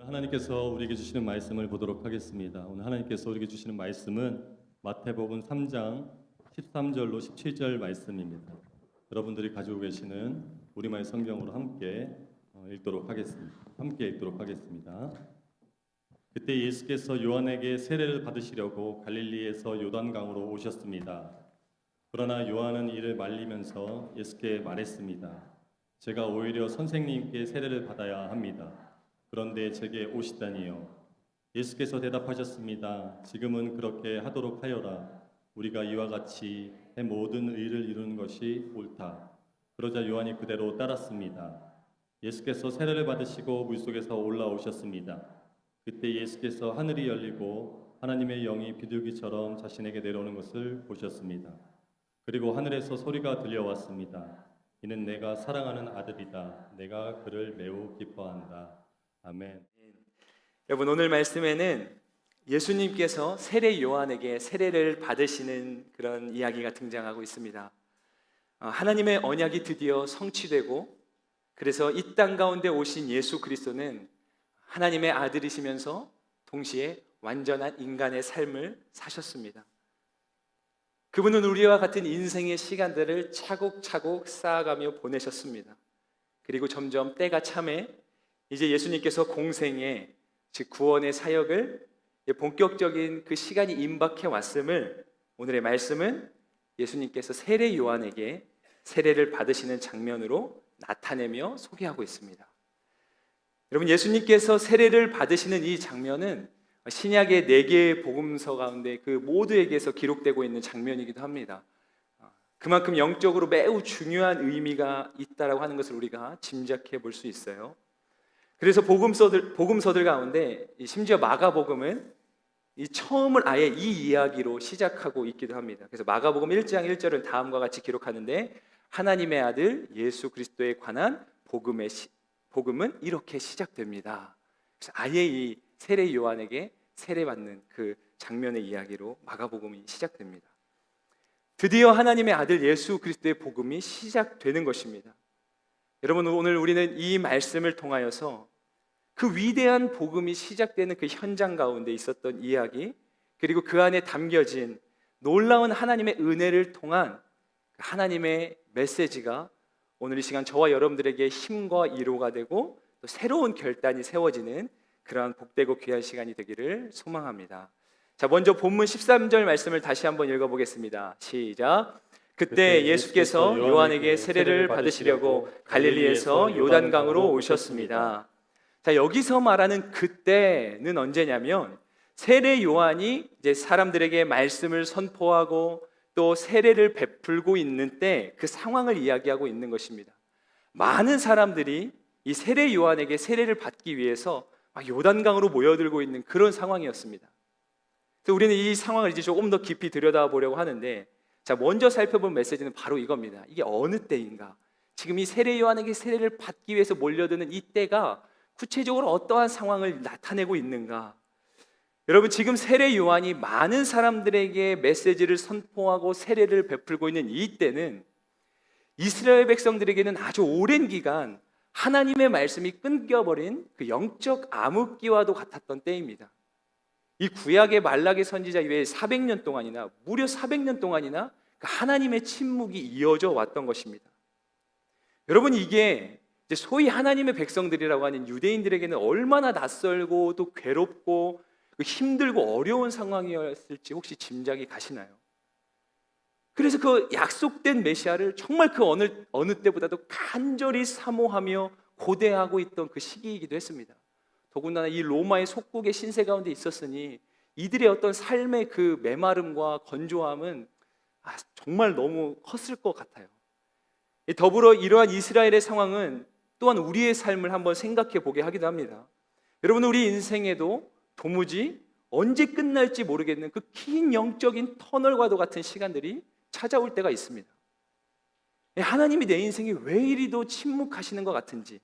하나님께서 우리에게 주시는 말씀을 보도록 하겠습니다. 오늘 하나님께서 우리에게 주시는 말씀은 마태복음 3장 13절로 17절 말씀입니다. 여러분들이 가지고 계시는 우리말 성경으로 함께 읽도록 하겠습니다. 그때 예수께서 요한에게 세례를 받으시려고 갈릴리에서 요단강으로 오셨습니다. 그러나 요한은 이를 말리면서 예수께 말했습니다. 제가 오히려 선생님께 세례를 받아야 합니다. 그런데 제게 오시다니요. 예수께서 대답하셨습니다. 지금은 그렇게 하도록 하여라. 우리가 이와 같이 해 모든 의를 이루는 것이 옳다. 그러자 요한이 그대로 따랐습니다. 예수께서 세례를 받으시고 물속에서 올라오셨습니다. 그때 예수께서 하늘이 열리고 하나님의 영이 비둘기처럼 자신에게 내려오는 것을 보셨습니다. 그리고 하늘에서 소리가 들려왔습니다. 이는 내가 사랑하는 아들이다. 내가 그를 매우 기뻐한다. 아멘. 여러분, 오늘 말씀에는 예수님께서 세례 요한에게 세례를 받으시는 그런 이야기가 등장하고 있습니다. 하나님의 언약이 드디어 성취되고, 그래서 이 땅 가운데 오신 예수 그리스도는 하나님의 아들이시면서 동시에 완전한 인간의 삶을 사셨습니다. 그분은 우리와 같은 인생의 시간들을 차곡차곡 쌓아가며 보내셨습니다. 그리고 점점 때가 참에 이제 예수님께서 공생의, 즉 구원의 사역을 본격적인 그 시간이 임박해 왔음을 오늘의 말씀은 예수님께서 세례 요한에게 세례를 받으시는 장면으로 나타내며 소개하고 있습니다. 여러분, 예수님께서 세례를 받으시는 이 장면은 신약의 4개의 복음서 가운데 그 모두에게서 기록되고 있는 장면이기도 합니다. 그만큼 영적으로 매우 중요한 의미가 있다라고 하는 것을 우리가 짐작해 볼 수 있어요. 그래서 복음서들 가운데 심지어 마가복음은 이 처음을 아예 이 이야기로 시작하고 있기도 합니다. 그래서 마가복음 1장 1절은 다음과 같이 기록하는데, 하나님의 아들 예수 그리스도에 관한 복음은 이렇게 시작됩니다. 그래서 아예 이 세례 요한에게 세례받는 그 장면의 이야기로 마가복음이 시작됩니다. 드디어 하나님의 아들 예수 그리스도의 복음이 시작되는 것입니다. 여러분, 오늘 우리는 이 말씀을 통하여서 그 위대한 복음이 시작되는 그 현장 가운데 있었던 이야기, 그리고 그 안에 담겨진 놀라운 하나님의 은혜를 통한 하나님의 메시지가 오늘 이 시간 저와 여러분들에게 힘과 위로가 되고 또 새로운 결단이 세워지는 그러한 복되고 귀한 시간이 되기를 소망합니다. 자, 먼저 본문 13절 말씀을 다시 한번 읽어보겠습니다. 시작. 그때 예수께서 요한에게 세례를 받으시려고 갈릴리에서 요단강으로 오셨습니다. 자, 여기서 말하는 그때는 언제냐면 세례 요한이 이제 사람들에게 말씀을 선포하고 또 세례를 베풀고 있는 때 그 상황을 이야기하고 있는 것입니다. 많은 사람들이 이 세례 요한에게 세례를 받기 위해서 요단강으로 모여들고 있는 그런 상황이었습니다. 그래서 우리는 이 상황을 이제 조금 더 깊이 들여다보려고 하는데, 자, 먼저 살펴본 메시지는 바로 이겁니다. 이게 어느 때인가? 지금 이 세례 요한에게 세례를 받기 위해서 몰려드는 이 때가 구체적으로 어떠한 상황을 나타내고 있는가? 여러분, 지금 세례 요한이 많은 사람들에게 메시지를 선포하고 세례를 베풀고 있는 이 때는 이스라엘 백성들에게는 아주 오랜 기간 하나님의 말씀이 끊겨버린 그 영적 암흑기와도 같았던 때입니다. 이 구약의 말라기 선지자 이외에 400년 동안이나 무려 400년 동안이나 하나님의 침묵이 이어져 왔던 것입니다. 여러분, 이게 이제 소위 하나님의 백성들이라고 하는 유대인들에게는 얼마나 낯설고 또 괴롭고 힘들고 어려운 상황이었을지 혹시 짐작이 가시나요? 그래서 그 약속된 메시아를 정말 그 어느 때보다도 간절히 사모하며 고대하고 있던 그 시기이기도 했습니다. 더군다나 이 로마의 속국의 신세 가운데 있었으니 이들의 어떤 삶의 그 메마름과 건조함은 정말 너무 컸을 것 같아요. 더불어 이러한 이스라엘의 상황은 또한 우리의 삶을 한번 생각해 보게 하기도 합니다. 여러분, 우리 인생에도 도무지 언제 끝날지 모르겠는 그 긴 영적인 터널과도 같은 시간들이 찾아올 때가 있습니다. 하나님이 내 인생에 왜 이리도 침묵하시는 것 같은지,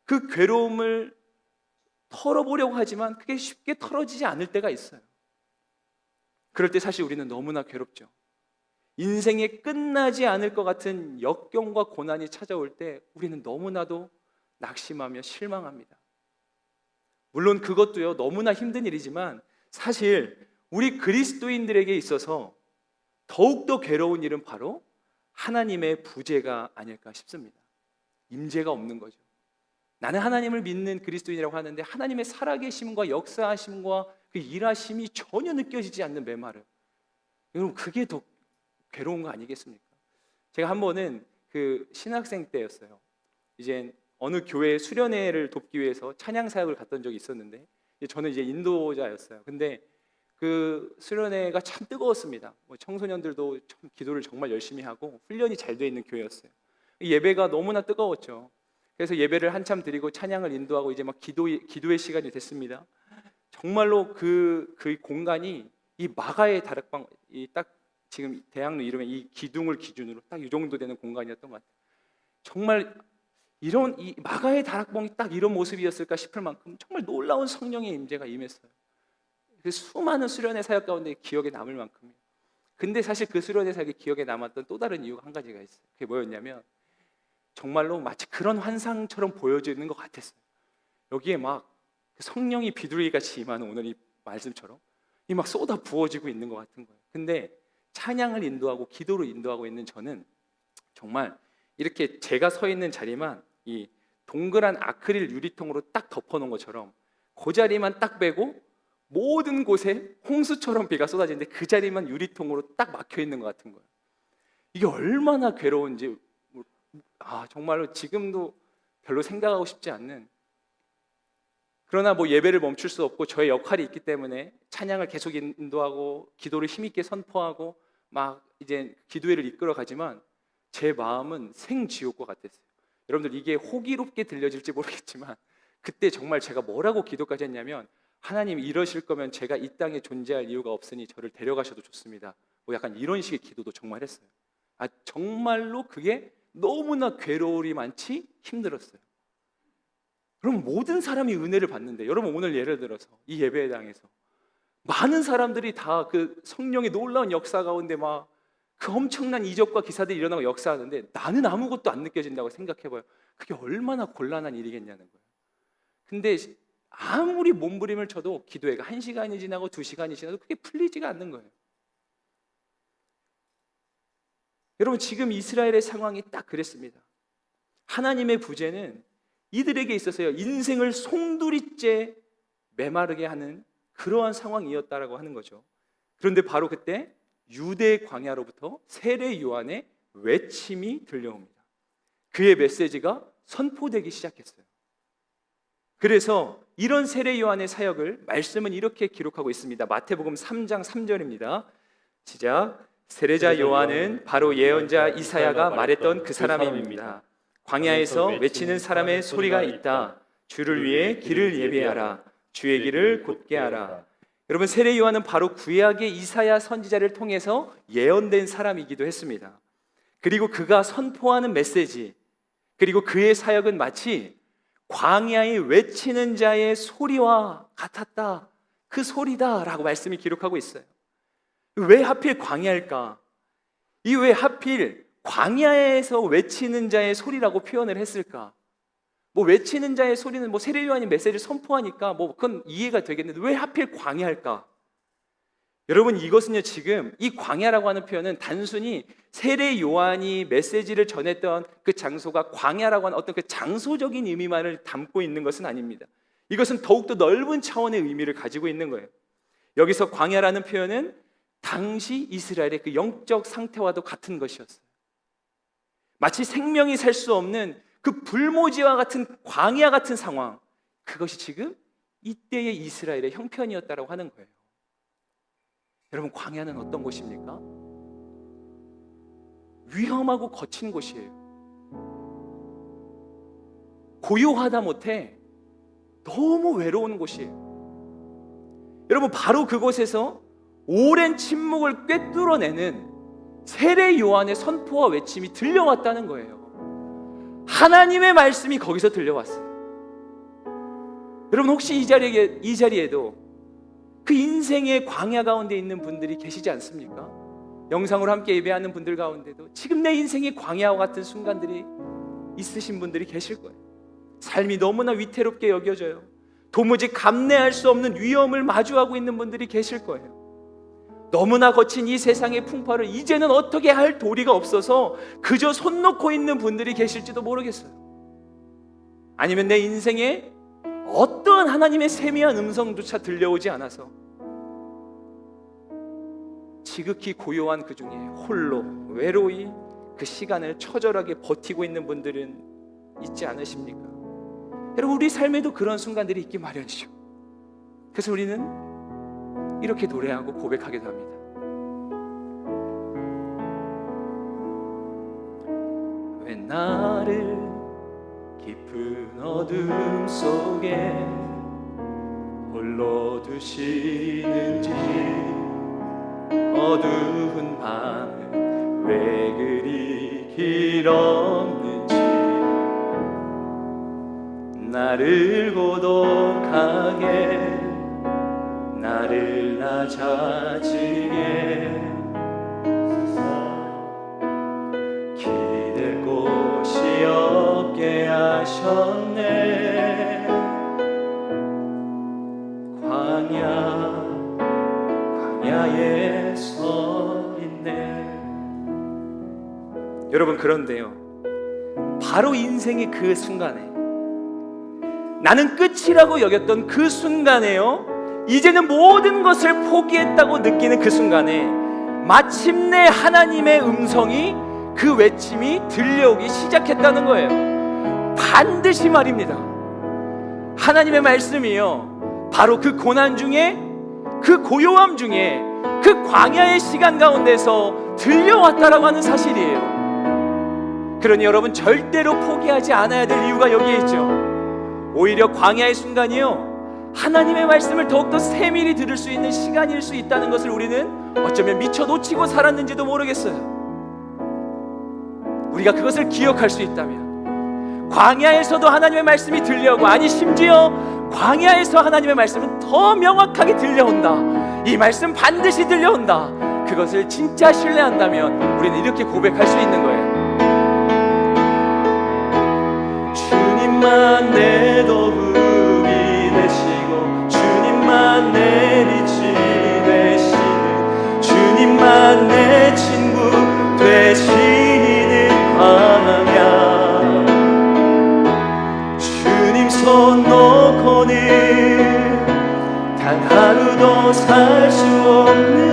그 괴로움을 털어보려고 하지만 그게 쉽게 털어지지 않을 때가 있어요. 그럴 때 사실 우리는 너무나 괴롭죠. 인생에 끝나지 않을 것 같은 역경과 고난이 찾아올 때 우리는 너무나도 낙심하며 실망합니다. 물론 그것도요 너무나 힘든 일이지만 사실 우리 그리스도인들에게 있어서 더욱더 괴로운 일은 바로 하나님의 부재가 아닐까 싶습니다. 임재가 없는 거죠. 나는 하나님을 믿는 그리스도인이라고 하는데 하나님의 살아계심과 역사하심과 그 일하심이 전혀 느껴지지 않는 메마름. 여러분 그게 더 괴로운 거 아니겠습니까? 제가 한 번은 그 신학생 때였어요. 이제 어느 교회 수련회를 돕기 위해서 찬양 사역을 갔던 적이 있었는데 저는 이제 인도자였어요. 근데 그 수련회가 참 뜨거웠습니다. 청소년들도 참 기도를 정말 열심히 하고 훈련이 잘 돼 있는 교회였어요. 예배가 너무나 뜨거웠죠. 그래서 예배를 한참 드리고 찬양을 인도하고 이제 막 기도의 시간이 됐습니다. 정말로 그 공간이 이 마가의 다락방, 이 딱 지금 대학로 이름에 이 기둥을 기준으로 딱 이 정도 되는 공간이었던 것 같아요. 정말 이런 이 마가의 다락방이 딱 이런 모습이었을까 싶을 만큼 정말 놀라운 성령의 임재가 임했어요. 그 수많은 수련회 사역 가운데 기억에 남을 만큼이에요. 근데 사실 그 수련회 사역이 기억에 남았던 또 다른 이유가 한 가지가 있어요. 그게 뭐였냐면 정말로 마치 그런 환상처럼 보여지는 것 같았어요. 여기에 막 성령이 비둘기같이 임하는 오늘 이 말씀처럼 이 막 쏟아 부어지고 있는 것 같은 거예요. 근데 찬양을 인도하고 기도로 인도하고 있는 저는 정말 이렇게 제가 서 있는 자리만 이 동그란 아크릴 유리통으로 딱 덮어놓은 것처럼 그 자리만 딱 빼고 모든 곳에 홍수처럼 비가 쏟아지는데 그 자리만 유리통으로 딱 막혀 있는 것 같은 거예요. 이게 얼마나 괴로운지 정말로 지금도 별로 생각하고 싶지 않는, 그러나 뭐 예배를 멈출 수 없고 저의 역할이 있기 때문에 찬양을 계속 인도하고 기도를 힘있게 선포하고 막 이제 기도회를 이끌어 가지만 제 마음은 생지옥과 같았어요. 여러분들 이게 호기롭게 들려질지 모르겠지만 그때 정말 제가 뭐라고 기도까지 했냐면 하나님 이러실 거면 제가 이 땅에 존재할 이유가 없으니 저를 데려가셔도 좋습니다. 뭐 약간 이런 식의 기도도 정말 했어요. 정말로 그게 너무나 괴로움이 많지 힘들었어요. 그럼 모든 사람이 은혜를 받는데 여러분 오늘 예를 들어서 이 예배당에서 많은 사람들이 다 그 성령의 놀라운 역사 가운데 막 그 엄청난 이적과 기사들이 일어나고 역사하는데 나는 아무것도 안 느껴진다고 생각해봐요. 그게 얼마나 곤란한 일이겠냐는 거예요. 근데 아무리 몸부림을 쳐도 기도회가 1시간이 지나고 2시간이 지나도 그게 풀리지가 않는 거예요. 여러분 지금 이스라엘의 상황이 딱 그랬습니다. 하나님의 부재는 이들에게 있어서요 인생을 송두리째 메마르게 하는 그러한 상황이었다라고 하는 거죠. 그런데 바로 그때 유대 광야로부터 세례 요한의 외침이 들려옵니다. 그의 메시지가 선포되기 시작했어요. 그래서 이런 세례 요한의 사역을 말씀은 이렇게 기록하고 있습니다. 마태복음 3장 3절입니다. 시작. 세례자 요한은 바로 예언자 이사야가 말했던 그 사람입니다. 광야에서 외치는 사람의 소리가 있다. 주를 위해 길을 예비하라. 주의 길을 곧게 하라. 여러분 세례 요한은 바로 구약의 이사야 선지자를 통해서 예언된 사람이기도 했습니다. 그리고 그가 선포하는 메시지, 그리고 그의 사역은 마치 광야에 외치는 자의 소리와 같았다. 그 소리다라고 말씀이 기록하고 있어요. 왜 하필 광야일까? 이 왜 하필 광야에서 외치는 자의 소리라고 표현을 했을까? 뭐 외치는 자의 소리는 뭐 세례 요한이 메시지를 선포하니까 뭐 그건 이해가 되겠는데 왜 하필 광야일까? 여러분 이것은요 지금 이 광야라고 하는 표현은 단순히 세례 요한이 메시지를 전했던 그 장소가 광야라고 하는 어떤 그 장소적인 의미만을 담고 있는 것은 아닙니다. 이것은 더욱더 넓은 차원의 의미를 가지고 있는 거예요. 여기서 광야라는 표현은 당시 이스라엘의 그 영적 상태와도 같은 것이었어요. 마치 생명이 살 수 없는 그 불모지와 같은 광야 같은 상황, 그것이 지금 이때의 이스라엘의 형편이었다고 하는 거예요. 여러분 광야는 어떤 곳입니까? 위험하고 거친 곳이에요. 고요하다 못해 너무 외로운 곳이에요. 여러분 바로 그곳에서 오랜 침묵을 꿰뚫어내는 세례 요한의 선포와 외침이 들려왔다는 거예요. 하나님의 말씀이 거기서 들려왔어요. 여러분 혹시 이 자리에도 그 인생의 광야 가운데 있는 분들이 계시지 않습니까? 영상으로 함께 예배하는 분들 가운데도 지금 내 인생의 광야와 같은 순간들이 있으신 분들이 계실 거예요. 삶이 너무나 위태롭게 여겨져요. 도무지 감내할 수 없는 위험을 마주하고 있는 분들이 계실 거예요. 너무나 거친 이 세상의 풍파를 이제는 어떻게 할 도리가 없어서 그저 손 놓고 있는 분들이 계실지도 모르겠어요. 아니면 내 인생에 어떠한 하나님의 세미한 음성조차 들려오지 않아서 지극히 고요한 그 중에 홀로 외로이 그 시간을 처절하게 버티고 있는 분들은 있지 않으십니까? 여러분, 우리 삶에도 그런 순간들이 있기 마련이죠. 그래서 우리는 이렇게 노래하고 고백하기도 합니다. 왜 나를 깊은 어둠 속에 홀로 두시는지, 어두운 밤은 왜 그리 길었는지, 나를 고독하게 나를 낮아지게 기댈 곳이 없게 하셨네. 광야에 서 있네. 여러분, 그런데요, 바로 인생의 그 순간에, 나는 끝이라고 여겼던 그 순간에요, 이제는 모든 것을 포기했다고 느끼는 그 순간에 마침내 하나님의 음성이, 그 외침이 들려오기 시작했다는 거예요. 반드시 말입니다. 하나님의 말씀이요, 바로 그 고난 중에, 그 고요함 중에, 그 광야의 시간 가운데서 들려왔다라고 하는 사실이에요. 그러니 여러분, 절대로 포기하지 않아야 될 이유가 여기에 있죠. 오히려 광야의 순간이요, 하나님의 말씀을 더욱더 세밀히 들을 수 있는 시간일 수 있다는 것을 우리는 어쩌면 미처 놓치고 살았는지도 모르겠어요. 우리가 그것을 기억할 수 있다면, 광야에서도 하나님의 말씀이 들려오고, 아니 심지어 광야에서 하나님의 말씀은 더 명확하게 들려온다, 이 말씀 반드시 들려온다, 그것을 진짜 신뢰한다면 우리는 이렇게 고백할 수 있는 거예요. 주님만 내 도움이 되시고, 주님만 내 빛이 되시는, 주님만 내 친구 되시는 광야, 주님 손 놓고는 단 하루도 살 수 없는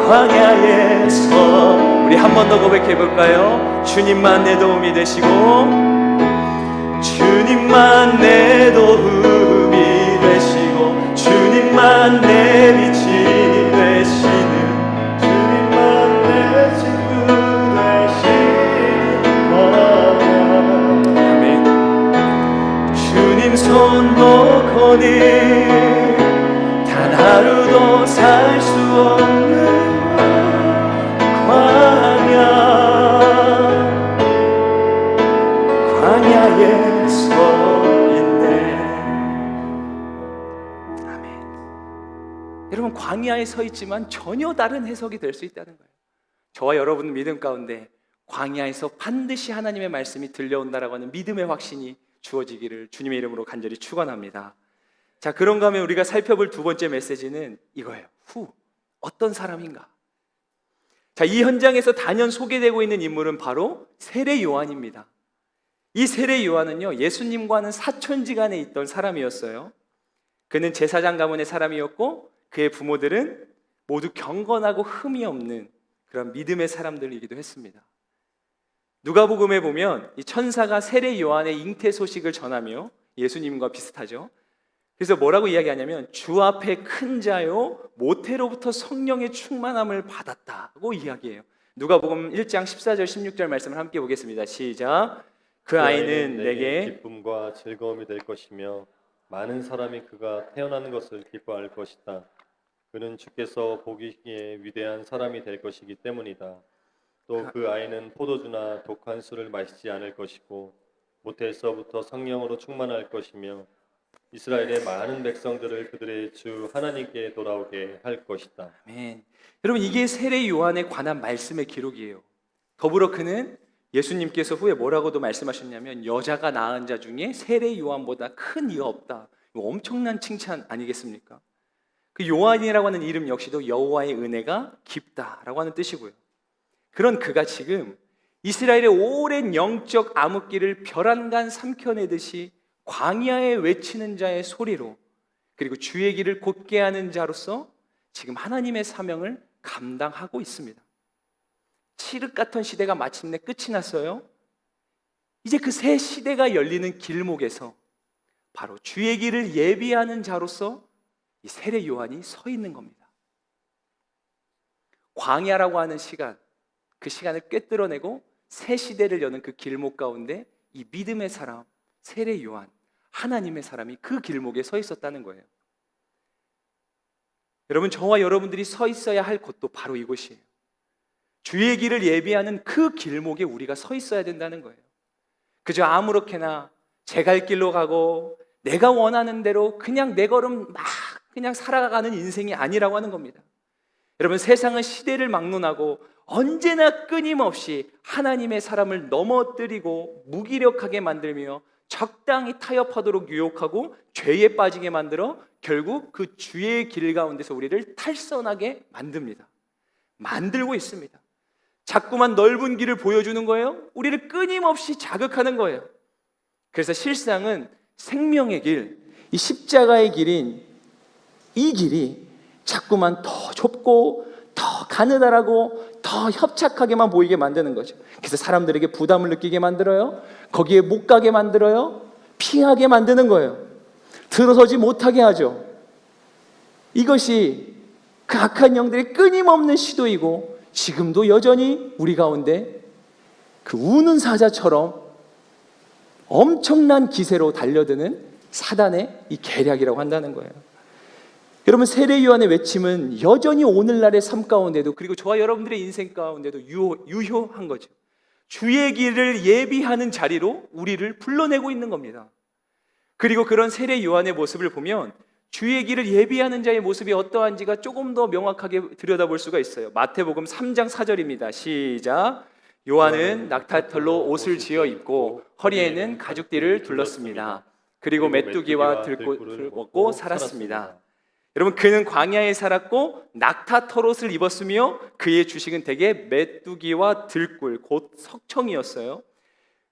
광야에서 우리 한 번 더 고백해 볼까요? 주님만 내 도움이 되시고, 주님만 내 도움이 되시고, 주님만 내 빛이 되시는, 주님만 내 친구 되시는 광야. 아멘. 주님 손 놓고는 단 하루도 살 수 없는 광야에 서 있네. 아멘. 여러분, 광야에 서 있지만 전혀 다른 해석이 될 수 있다는 거예요. 저와 여러분 믿음 가운데 광야에서 반드시 하나님의 말씀이 들려온다라고 하는 믿음의 확신이 주어지기를 주님의 이름으로 간절히 축원합니다. 자, 그런가 하면 우리가 살펴볼 두 번째 메시지는 이거예요. 어떤 사람인가? 자, 이 현장에서 단연 소개되고 있는 인물은 바로 세례 요한입니다. 이 세례 요한은요, 예수님과는 사촌지간에 있던 사람이었어요. 그는 제사장 가문의 사람이었고, 그의 부모들은 모두 경건하고 흠이 없는 그런 믿음의 사람들이기도 했습니다. 누가복음에 보면 이 천사가 세례 요한의 잉태 소식을 전하며, 예수님과 비슷하죠. 그래서 뭐라고 이야기하냐면, 주 앞에 큰 자요 모태로부터 성령의 충만함을 받았다고 이야기해요. 누가복음 1장 14절 16절 말씀을 함께 보겠습니다. 시작. 그 아이는 내게 기쁨과 즐거움이 될 것이며 많은 사람이 그가 태어나는 것을 기뻐할 것이다. 그는 주께서 보기에 위대한 사람이 될 것이기 때문이다. 또 그 아이는 포도주나 독한 술을 마시지 않을 것이고 모태에서부터 성령으로 충만할 것이며 이스라엘의 많은 백성들을 그들의 주 하나님께 돌아오게 할 것이다. 아멘. 여러분, 이게 세례 요한에 관한 말씀의 기록이에요. 더불어 그는 예수님께서 후에 뭐라고도 말씀하셨냐면 여자가 낳은 자 중에 세례 요한보다 큰 이가 없다. 이거 엄청난 칭찬 아니겠습니까? 그 요한이라고 하는 이름 역시도 여호와의 은혜가 깊다라고 하는 뜻이고요. 그런 그가 지금 이스라엘의 오랜 영적 암흑기를 벼랑간 삼켜내듯이 광야에 외치는 자의 소리로, 그리고 주의 길을 곧게 하는 자로서 지금 하나님의 사명을 감당하고 있습니다. 칠흑 같은 시대가 마침내 끝이 났어요. 이제 그 새 시대가 열리는 길목에서 바로 주의 길을 예비하는 자로서 이 세례 요한이 서 있는 겁니다. 광야라고 하는 시간, 그 시간을 꿰뚫어내고 새 시대를 여는 그 길목 가운데 이 믿음의 사람, 세례 요한, 하나님의 사람이 그 길목에 서 있었다는 거예요. 여러분, 저와 여러분들이 서 있어야 할 곳도 바로 이곳이에요. 주의 길을 예비하는 그 길목에 우리가 서 있어야 된다는 거예요. 그저 아무렇게나 제 갈 길로 가고 내가 원하는 대로 그냥 내 걸음 막 그냥 살아가는 인생이 아니라고 하는 겁니다. 여러분, 세상은 시대를 막론하고 언제나 끊임없이 하나님의 사람을 넘어뜨리고 무기력하게 만들며 적당히 타협하도록 유혹하고 죄에 빠지게 만들어 결국 그 주의 길 가운데서 우리를 탈선하게 만들고 있습니다. 자꾸만 넓은 길을 보여주는 거예요. 우리를 끊임없이 자극하는 거예요. 그래서 실상은 생명의 길, 이 십자가의 길인 이 길이 자꾸만 더 좁고 더 가느다라고 더 협착하게만 보이게 만드는 거죠. 그래서 사람들에게 부담을 느끼게 만들어요. 거기에 못 가게 만들어요. 피하게 만드는 거예요. 들어서지 못하게 하죠. 이것이 그 악한 영들의 끊임없는 시도이고, 지금도 여전히 우리 가운데 그 우는 사자처럼 엄청난 기세로 달려드는 사단의 이 계략이라고 한다는 거예요. 여러분, 세례 요한의 외침은 여전히 오늘날의 삶 가운데도, 그리고 저와 여러분들의 인생 가운데도 유효한 거죠. 주의 길을 예비하는 자리로 우리를 불러내고 있는 겁니다. 그리고 그런 세례 요한의 모습을 보면 주의 길을 예비하는 자의 모습이 어떠한지가 조금 더 명확하게 들여다볼 수가 있어요. 마태복음 3장 4절입니다. 시작. 요한은 낙타털로 옷을 지어 입고 허리에는 가죽띠를 둘렀습니다. 그리고 메뚜기와 들꽃을 먹고 살았습니다. 여러분, 그는 광야에 살았고 낙타털옷을 입었으며 그의 주식은 대개 메뚜기와 들꿀, 곧 석청이었어요.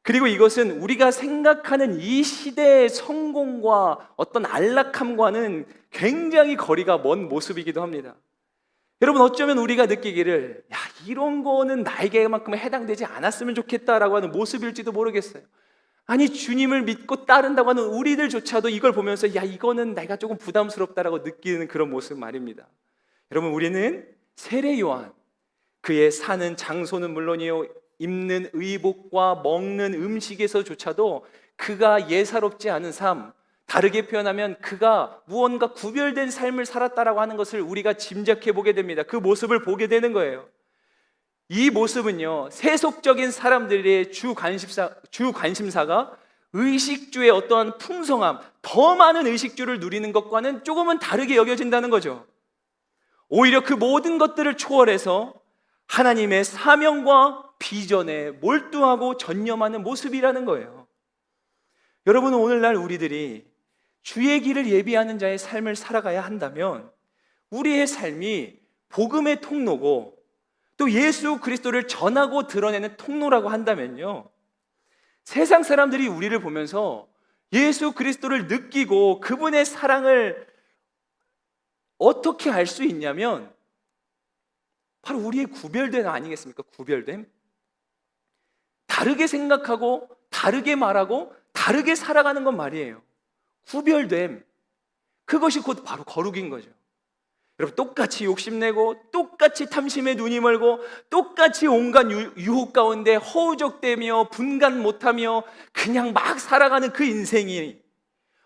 그리고 이것은 우리가 생각하는 이 시대의 성공과 어떤 안락함과는 굉장히 거리가 먼 모습이기도 합니다. 여러분, 어쩌면 우리가 느끼기를 이런 거는 나에게만큼은 해당되지 않았으면 좋겠다라고 하는 모습일지도 모르겠어요. 아니, 주님을 믿고 따른다고 하는 우리들조차도 이걸 보면서 이거는 내가 조금 부담스럽다라고 느끼는 그런 모습 말입니다. 여러분, 우리는 세례 요한, 그의 사는 장소는 물론이요, 입는 의복과 먹는 음식에서조차도 그가 예사롭지 않은 삶, 다르게 표현하면 그가 무언가 구별된 삶을 살았다라고 하는 것을 우리가 짐작해 보게 됩니다. 그 모습을 보게 되는 거예요. 이 모습은요, 세속적인 사람들의 주 관심사가 의식주의 어떠한 풍성함, 더 많은 의식주를 누리는 것과는 조금은 다르게 여겨진다는 거죠. 오히려 그 모든 것들을 초월해서 하나님의 사명과 비전에 몰두하고 전념하는 모습이라는 거예요. 여러분, 오늘날 우리들이 주의 길을 예비하는 자의 삶을 살아가야 한다면 우리의 삶이 복음의 통로고 또 예수 그리스도를 전하고 드러내는 통로라고 한다면요, 세상 사람들이 우리를 보면서 예수 그리스도를 느끼고 그분의 사랑을 어떻게 알 수 있냐면 바로 우리의 구별됨 아니겠습니까? 구별됨. 다르게 생각하고 다르게 말하고 다르게 살아가는 건 말이에요. 구별됨. 그것이 곧 바로 거룩인 거죠. 여러분, 똑같이 욕심내고 똑같이 탐심에 눈이 멀고 똑같이 온갖 유혹 가운데 허우적대며 분간 못하며 그냥 막 살아가는 그 인생이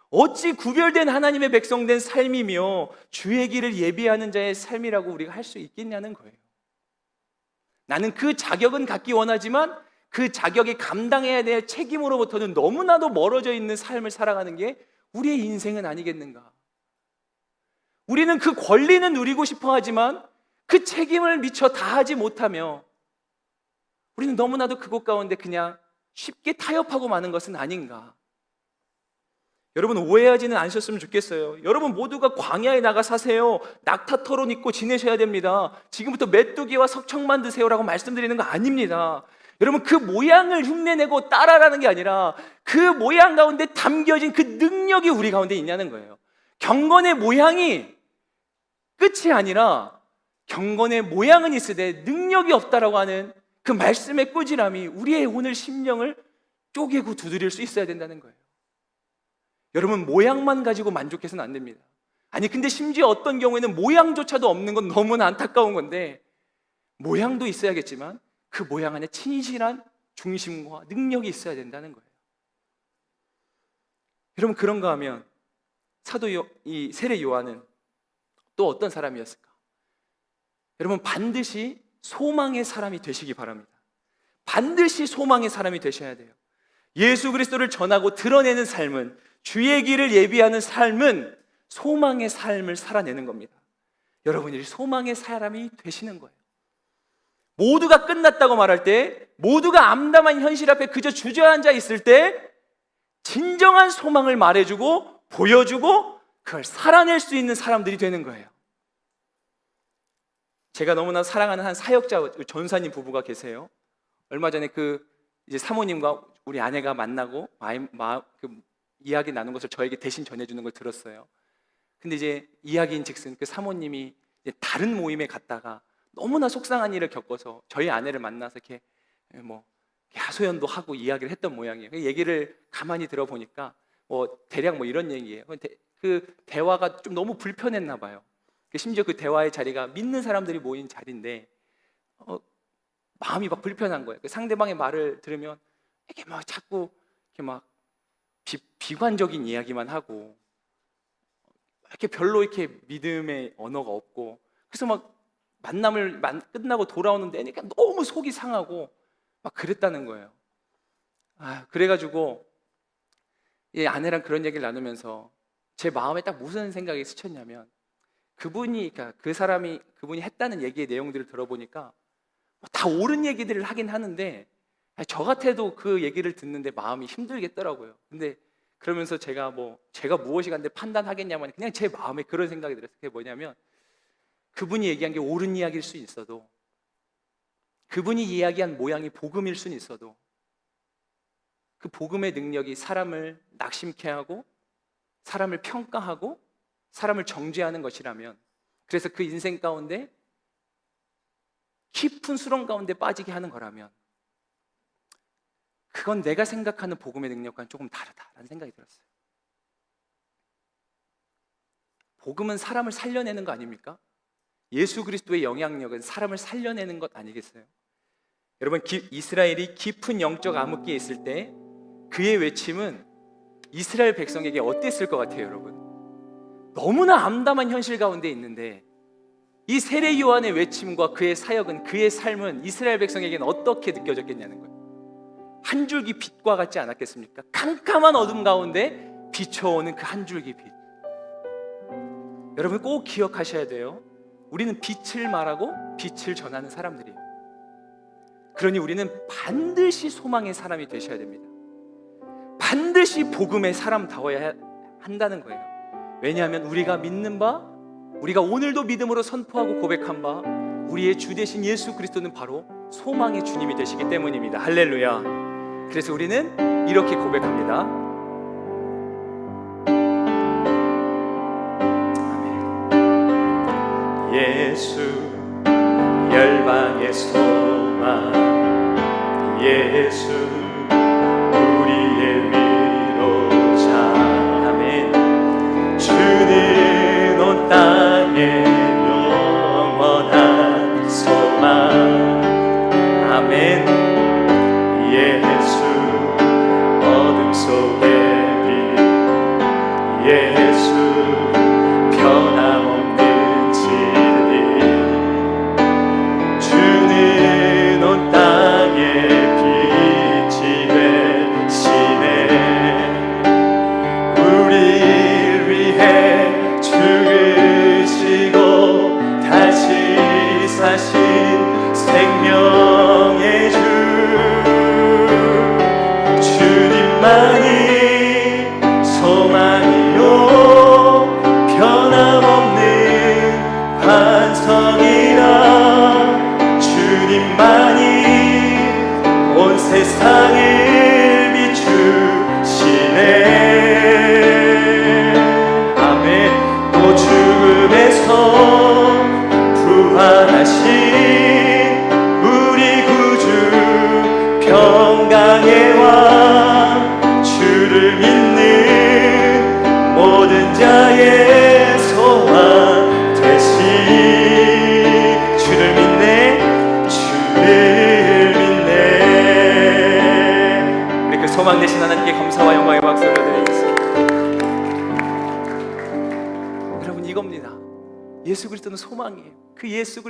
어찌 구별된 하나님의 백성된 삶이며 주의 길을 예비하는 자의 삶이라고 우리가 할 수 있겠냐는 거예요. 나는 그 자격은 갖기 원하지만 그 자격이 감당해야 될 책임으로부터는 너무나도 멀어져 있는 삶을 살아가는 게 우리의 인생은 아니겠는가? 우리는 그 권리는 누리고 싶어 하지만 그 책임을 미처 다하지 못하며 우리는 너무나도 그곳 가운데 그냥 쉽게 타협하고 마는 것은 아닌가. 여러분 오해하지는 않으셨으면 좋겠어요. 여러분 모두가 광야에 나가 사세요. 낙타털옷 입고 지내셔야 됩니다. 지금부터 메뚜기와 석청만 드세요라고 말씀드리는 거 아닙니다. 여러분 그 모양을 흉내내고 따라라는 게 아니라 그 모양 가운데 담겨진 그 능력이 우리 가운데 있냐는 거예요. 경건의 모양이 끝이 아니라 경건의 모양은 있으되 능력이 없다라고 하는 그 말씀의 꾸지람이 우리의 오늘 심령을 쪼개고 두드릴 수 있어야 된다는 거예요. 여러분 모양만 가지고 만족해서는 안 됩니다. 아니 근데 심지어 어떤 경우에는 모양조차도 없는 건 너무나 안타까운 건데 모양도 있어야겠지만 그 모양 안에 진실한 중심과 능력이 있어야 된다는 거예요. 여러분 그런가 하면 이 세례 요한은 또 어떤 사람이었을까? 여러분 반드시 소망의 사람이 되시기 바랍니다. 반드시 소망의 사람이 되셔야 돼요. 예수 그리스도를 전하고 드러내는 삶은, 주의 길을 예비하는 삶은 소망의 삶을 살아내는 겁니다. 여러분이 소망의 사람이 되시는 거예요. 모두가 끝났다고 말할 때, 모두가 암담한 현실 앞에 그저 주저앉아 있을 때 진정한 소망을 말해주고 보여주고 그걸 살아낼 수 있는 사람들이 되는 거예요. 제가 너무나 사랑하는 한 사역자 전사님 부부가 계세요. 얼마 전에 이제 사모님과 우리 아내가 만나고 이야기 나눈 것을 저에게 대신 전해주는 걸 들었어요. 근데 이제 이야기인즉슨 그 사모님이 이제 다른 모임에 갔다가 너무나 속상한 일을 겪어서 저희 아내를 만나서 이렇게 하소연도 하고 이야기를 했던 모양이에요. 그 얘기를 가만히 들어보니까 대략 이런 얘기예요. 그 대화가 좀 너무 불편했나 봐요. 심지어 그 대화의 자리가 믿는 사람들이 모인 자리인데 마음이 막 불편한 거예요. 그 상대방의 말을 들으면 이게 자꾸 이렇게 비관적인 이야기만 하고 이렇게 별로 이렇게 믿음의 언어가 없고, 그래서 만남을 끝나고 돌아오는데 너무 속이 상하고 그랬다는 거예요. 그래가지고 아내랑 그런 얘기를 나누면서 제 마음에 딱 무슨 생각이 스쳤냐면, 그분이 했다는 얘기의 내용들을 들어보니까 다 옳은 얘기들을 하긴 하는데 저 같아도 그 얘기를 듣는데 마음이 힘들겠더라고요. 근데 그러면서 제가 무엇이 간데 판단하겠냐면 그냥 제 마음에 그런 생각이 들었어요. 그게 뭐냐면, 그분이 얘기한 게 옳은 이야기일 수 있어도, 그분이 이야기한 모양이 복음일 수는 있어도 그 복음의 능력이 사람을 낙심케 하고 사람을 평가하고 사람을 정죄하는 것이라면, 그래서 그 인생 가운데 깊은 수렁 가운데 빠지게 하는 거라면, 그건 내가 생각하는 복음의 능력과는 조금 다르다라는 생각이 들었어요. 복음은 사람을 살려내는 거 아닙니까? 예수 그리스도의 영향력은 사람을 살려내는 것 아니겠어요? 여러분 이스라엘이 깊은 영적 암흑기에 있을 때 그의 외침은 이스라엘 백성에게 어땠을 것 같아요, 여러분? 너무나 암담한 현실 가운데 있는데 이 세례 요한의 외침과 그의 사역은, 그의 삶은 이스라엘 백성에게는 어떻게 느껴졌겠냐는 거예요. 한 줄기 빛과 같지 않았겠습니까? 캄캄한 어둠 가운데 비춰오는 그 한 줄기 빛. 여러분 꼭 기억하셔야 돼요. 우리는 빛을 말하고 빛을 전하는 사람들이에요. 그러니 우리는 반드시 소망의 사람이 되셔야 됩니다. 반드시 복음의 사람다워야 한다는 거예요. 왜냐하면 우리가 믿는 바, 우리가 오늘도 믿음으로 선포하고 고백한 바, 우리의 주 되신 예수 그리스도는 바로 소망의 주님이 되시기 때문입니다. 할렐루야. 그래서 우리는 이렇게 고백합니다. 아멘. 예수 열방의 소망, 예수 우리의 위로자. 아멘. 주는 온 땅에 영원한 소망. 아멘. 예수 어둠 속의 빛, 예수 변함없는 진리. 주는 온 땅의 빛이 세상을 비추시네. 아멘. 또 죽음에서 부활하신 우리 구주 평강의 왕, 주를 믿는 모든 자의 소망 되신, 주를 믿네, 주를 믿네. 우리 그 소망 되신 하나님께 감사와 영광의 박수를 드리겠습니다. 여러분, 이겁니다. 예수 그리스도는 소망이에요. 그 예수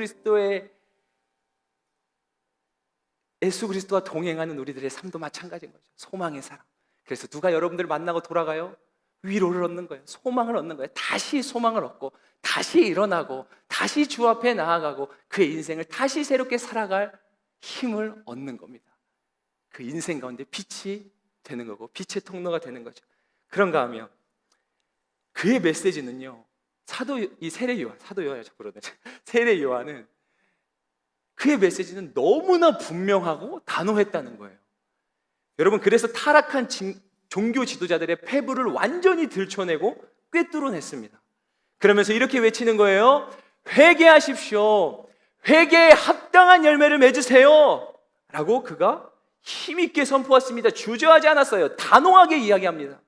그리스도와 동행하는 우리들의 삶도 마찬가지인 거죠. 소망의 사람. 그래서 누가 여러분들을 만나고 돌아가요? 위로를 얻는 거예요. 소망을 얻는 거예요. 다시 소망을 얻고 다시 일어나고 다시 주 앞에 나아가고 그의 인생을 다시 새롭게 살아갈 힘을 얻는 겁니다. 그 인생 가운데 빛이 되는 거고 빛의 통로가 되는 거죠. 그런가 하면 그의 메시지는요, 세례 요한은 그의 메시지는 너무나 분명하고 단호했다는 거예요. 여러분, 그래서 타락한 종교 지도자들의 패부를 완전히 들춰내고 꿰뚫어냈습니다. 그러면서 이렇게 외치는 거예요. 회개하십시오. 회개에 합당한 열매를 맺으세요. 라고 그가 힘있게 선포했습니다. 주저하지 않았어요. 단호하게 이야기합니다.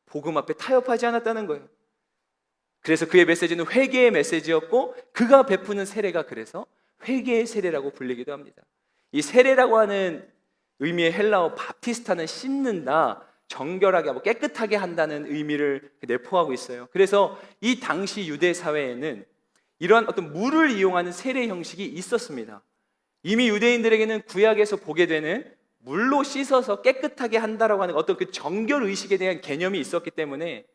복음 앞에 타협하지 않았다는 거예요. 그래서 그의 메시지는 회개의 메시지였고 그가 베푸는 세례가 그래서 회개의 세례라고 불리기도 합니다. 이 세례라고 하는 의미의 헬라어 바티스타는 씻는다, 정결하게 하고 깨끗하게 한다는 의미를 내포하고 있어요. 그래서 이 당시 유대 사회에는 이러한 어떤 물을 이용하는 세례 형식이 있었습니다. 이미 유대인들에게는 구약에서 보게 되는 물로 씻어서 깨끗하게 한다라고 하는 어떤 그 정결 의식에 대한 개념이 있었기 때문에,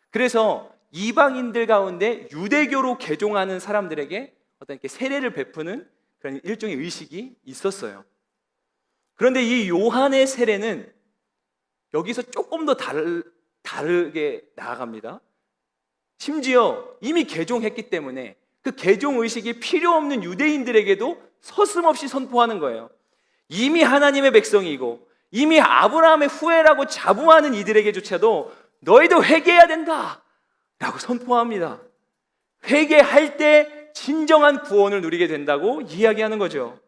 그래서 이방인들 가운데 유대교로 개종하는 사람들에게 어떤 이렇게 세례를 베푸는 그런 일종의 의식이 있었어요. 그런데 이 요한의 세례는 여기서 조금 더 다르게 나아갑니다. 심지어 이미 개종했기 때문에 그 개종 의식이 필요 없는 유대인들에게도 서슴없이 선포하는 거예요. 이미 하나님의 백성이고 이미 아브라함의 후예라고 자부하는 이들에게조차도 너희도 회개해야 된다 라고 선포합니다. 회개할 때 진정한 구원을 누리게 된다고 이야기하는 거죠.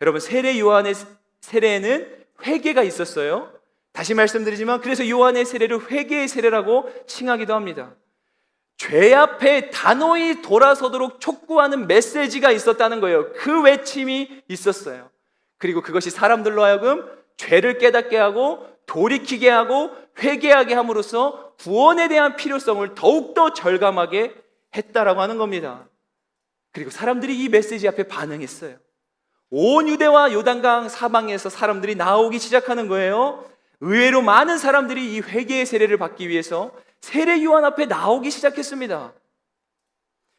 여러분, 세례 요한의 세례에는 회개가 있었어요. 다시 말씀드리지만 그래서 요한의 세례를 회개의 세례라고 칭하기도 합니다. 죄 앞에 단호히 돌아서도록 촉구하는 메시지가 있었다는 거예요. 그 외침이 있었어요. 그리고 그것이 사람들로 하여금 죄를 깨닫게 하고 돌이키게 하고 회개하게 함으로써 구원에 대한 필요성을 더욱더 절감하게 했다라고 하는 겁니다. 그리고 사람들이 이 메시지 앞에 반응했어요. 온 유대와 요단강 사방에서 사람들이 나오기 시작하는 거예요. 의외로 많은 사람들이 이 회개의 세례를 받기 위해서 세례 요한 앞에 나오기 시작했습니다.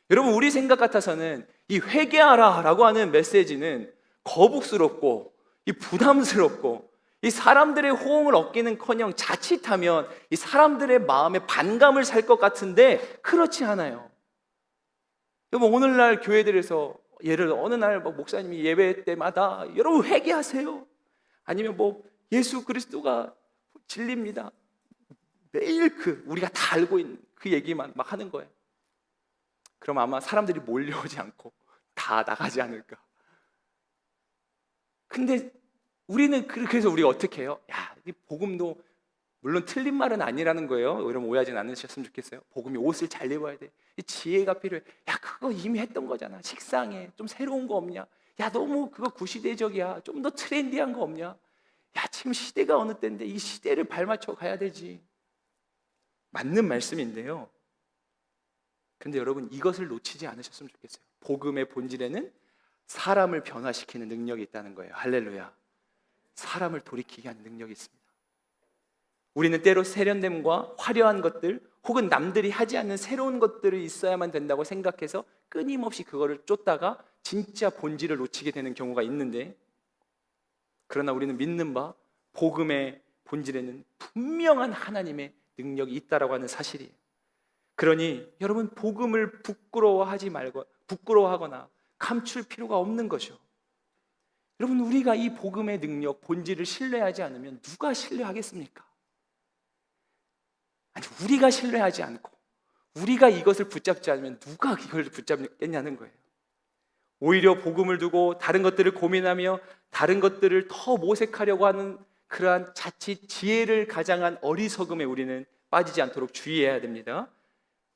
여러분, 우리 생각 같아서는 이 회개하라 라고 하는 메시지는 거북스럽고 이 부담스럽고 이 사람들의 호응을 얻기는커녕 자칫하면 이 사람들의 마음에 반감을 살 것 같은데 그렇지 않아요. 여러분, 오늘날 교회들에서 예를 들어 어느 날 목사님이 예배 때마다 여러분 회개하세요, 아니면 예수 그리스도가 진리입니다, 매일 우리가 다 알고 있는 그 얘기만 막 하는 거예요. 그럼 아마 사람들이 몰려오지 않고 다 나가지 않을까. 근데 우리는 그래서 우리가 어떻게 해요? 이 복음도 물론 틀린 말은 아니라는 거예요. 여러분 오해하지 않으셨으면 좋겠어요. 복음이 옷을 잘 입어야 돼, 이 지혜가 필요해. 그거 이미 했던 거잖아. 식상해. 좀 새로운 거 없냐? 너무 그거 구시대적이야. 좀 더 트렌디한 거 없냐? 지금 시대가 어느 때인데 이 시대를 발맞춰 가야 되지. 맞는 말씀인데요. 근데 여러분, 이것을 놓치지 않으셨으면 좋겠어요. 복음의 본질에는 사람을 변화시키는 능력이 있다는 거예요. 할렐루야. 사람을 돌이키게 하는 능력이 있습니다. 우리는 때로 세련됨과 화려한 것들 혹은 남들이 하지 않는 새로운 것들이 있어야만 된다고 생각해서 끊임없이 그거를 쫓다가 진짜 본질을 놓치게 되는 경우가 있는데, 그러나 우리는 믿는 바 복음의 본질에는 분명한 하나님의 능력이 있다라고 하는 사실이에요. 그러니 여러분, 복음을 부끄러워하거나 감출 필요가 없는 거죠. 여러분, 우리가 이 복음의 능력, 본질을 신뢰하지 않으면 누가 신뢰하겠습니까? 아니, 우리가 신뢰하지 않고 우리가 이것을 붙잡지 않으면 누가 이걸 붙잡겠냐는 거예요. 오히려 복음을 두고 다른 것들을 고민하며 다른 것들을 더 모색하려고 하는 그러한 자칫 지혜를 가장한 어리석음에 우리는 빠지지 않도록 주의해야 됩니다.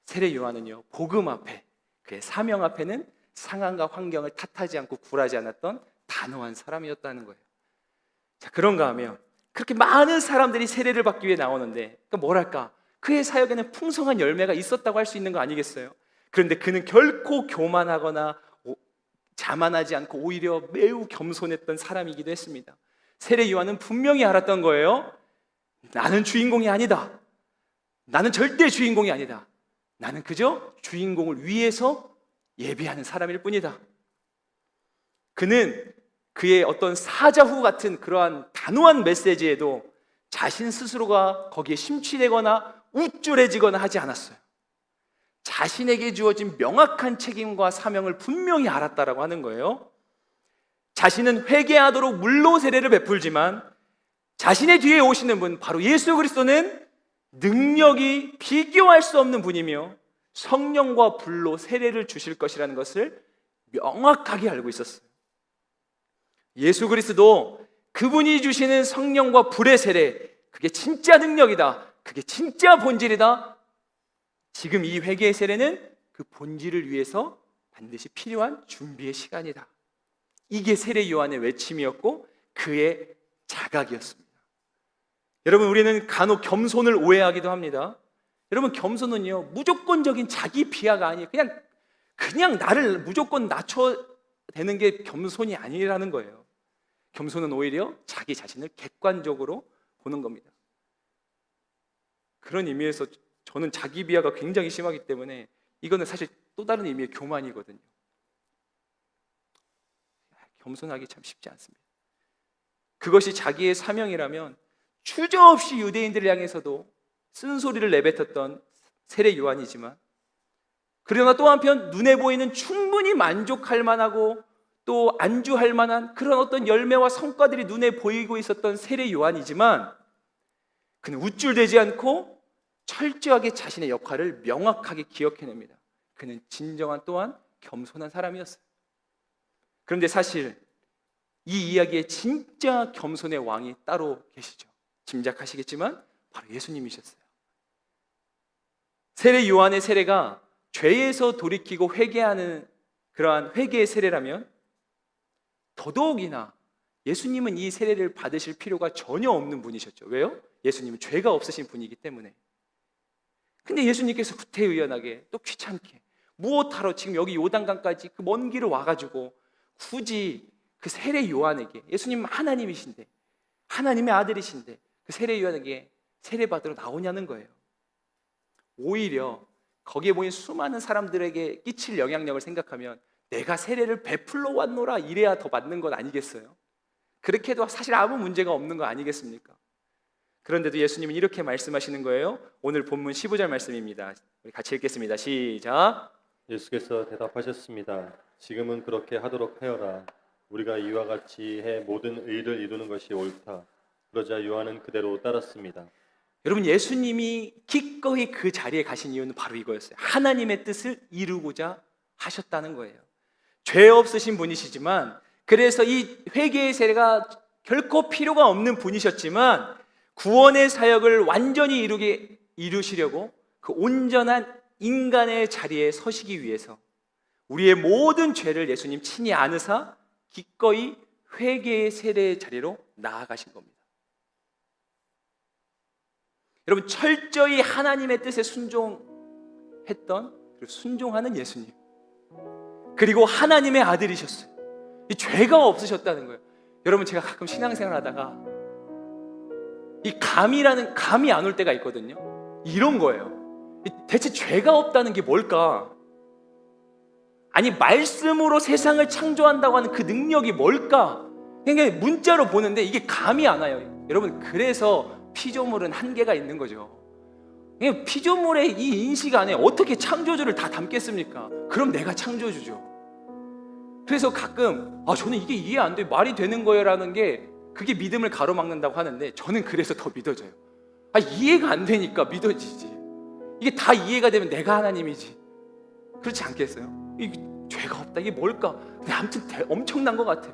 세례 요한은요, 복음 앞에, 그의 사명 앞에는 상황과 환경을 탓하지 않고 굴하지 않았던 단호한 사람이었다는 거예요. 자, 그런가 하면 그렇게 많은 사람들이 세례를 받기 위해 나오는데, 그러니까 뭐랄까, 그의 사역에는 풍성한 열매가 있었다고 할 수 있는 거 아니겠어요? 그런데 그는 결코 교만하거나 자만하지 않고 오히려 매우 겸손했던 사람이기도 했습니다. 세례 요한은 분명히 알았던 거예요. 나는 주인공이 아니다. 나는 절대 주인공이 아니다. 나는 그저 주인공을 위해서 예비하는 사람일 뿐이다. 그는 그의 어떤 사자후 같은 그러한 단호한 메시지에도 자신 스스로가 거기에 심취되거나 우쭐해지거나 하지 않았어요. 자신에게 주어진 명확한 책임과 사명을 분명히 알았다라고 하는 거예요. 자신은 회개하도록 물로 세례를 베풀지만 자신의 뒤에 오시는 분, 바로 예수 그리스도는 능력이 비교할 수 없는 분이며 성령과 불로 세례를 주실 것이라는 것을 명확하게 알고 있었어요. 예수 그리스도 그분이 주시는 성령과 불의 세례, 그게 진짜 능력이다, 그게 진짜 본질이다. 지금 이 회개의 세례는 그 본질을 위해서 반드시 필요한 준비의 시간이다. 이게 세례 요한의 외침이었고 그의 자각이었습니다. 여러분, 우리는 간혹 겸손을 오해하기도 합니다. 여러분, 겸손은요, 무조건적인 자기 비하가 아니에요. 그냥 나를 무조건 낮춰대는 게 겸손이 아니라는 거예요. 겸손은 오히려 자기 자신을 객관적으로 보는 겁니다. 그런 의미에서 저는 자기 비하가 굉장히 심하기 때문에 이거는 사실 또 다른 의미의 교만이거든요. 겸손하기 참 쉽지 않습니다. 그것이 자기의 사명이라면 주저없이 유대인들을 향해서도 쓴소리를 내뱉었던 세례 요한이지만, 그러나 또 한편 눈에 보이는 충분히 만족할 만하고 또 안주할 만한 그런 어떤 열매와 성과들이 눈에 보이고 있었던 세례 요한이지만, 그는 우쭐대지 않고 철저하게 자신의 역할을 명확하게 기억해냅니다. 그는 진정한 또한 겸손한 사람이었어요. 그런데 사실 이 이야기에 진짜 겸손의 왕이 따로 계시죠. 짐작하시겠지만 바로 예수님이셨어요. 세례 요한의 세례가 죄에서 돌이키고 회개하는 그러한 회개의 세례라면, 더더욱이나 예수님은 이 세례를 받으실 필요가 전혀 없는 분이셨죠. 왜요? 예수님은 죄가 없으신 분이기 때문에. 근데 예수님께서 구태의연하게 또 귀찮게 무엇하러 지금 여기 요단강까지 그 먼 길을 와가지고 굳이 그 세례 요한에게, 예수님은 하나님이신데 하나님의 아들이신데 그 세례 요한에게 세례 받으러 나오냐는 거예요. 오히려 거기에 모인 수많은 사람들에게 끼칠 영향력을 생각하면 내가 세례를 베풀러 왔노라 이래야 더 맞는 것 아니겠어요? 그렇게 해도 사실 아무 문제가 없는 거 아니겠습니까? 그런데도 예수님은 이렇게 말씀하시는 거예요. 오늘 본문 15절 말씀입니다. 우리 같이 읽겠습니다. 시작. 예수께서 대답하셨습니다. 지금은 그렇게 하도록 하여라. 우리가 이와 같이 해 모든 의를 이루는 것이 옳다. 그러자 요한은 그대로 따랐습니다. 여러분, 예수님이 기꺼이 그 자리에 가신 이유는 바로 이거였어요. 하나님의 뜻을 이루고자 하셨다는 거예요. 죄 없으신 분이시지만, 그래서 이 회개의 세례가 결코 필요가 없는 분이셨지만 구원의 사역을 완전히 이루시려고 그 온전한 인간의 자리에 서시기 위해서 우리의 모든 죄를 예수님 친히 안으사 기꺼이 회개의 세례의 자리로 나아가신 겁니다. 여러분, 철저히 하나님의 뜻에 순종했던, 그리고 순종하는 예수님, 그리고 하나님의 아들이셨어요. 이 죄가 없으셨다는 거예요. 여러분, 제가 가끔 신앙생활 하다가 이 감이 안 올 때가 있거든요. 이런 거예요. 대체 죄가 없다는 게 뭘까? 아니, 말씀으로 세상을 창조한다고 하는 그 능력이 뭘까? 그러니까 문자로 보는데 이게 감이 안 와요. 여러분, 그래서 피조물은 한계가 있는 거죠. 피조물의 이 인식 안에 어떻게 창조주를 다 담겠습니까? 그럼 내가 창조주죠. 그래서 가끔 저는 이게 이해 안 돼요. 말이 되는 거예요 라는 게 그게 믿음을 가로막는다고 하는데 저는 그래서 더 믿어져요. 이해가 안 되니까 믿어지지. 이게 다 이해가 되면 내가 하나님이지. 그렇지 않겠어요? 이게 죄가 없다. 이게 뭘까? 근데 아무튼 엄청난 것 같아요.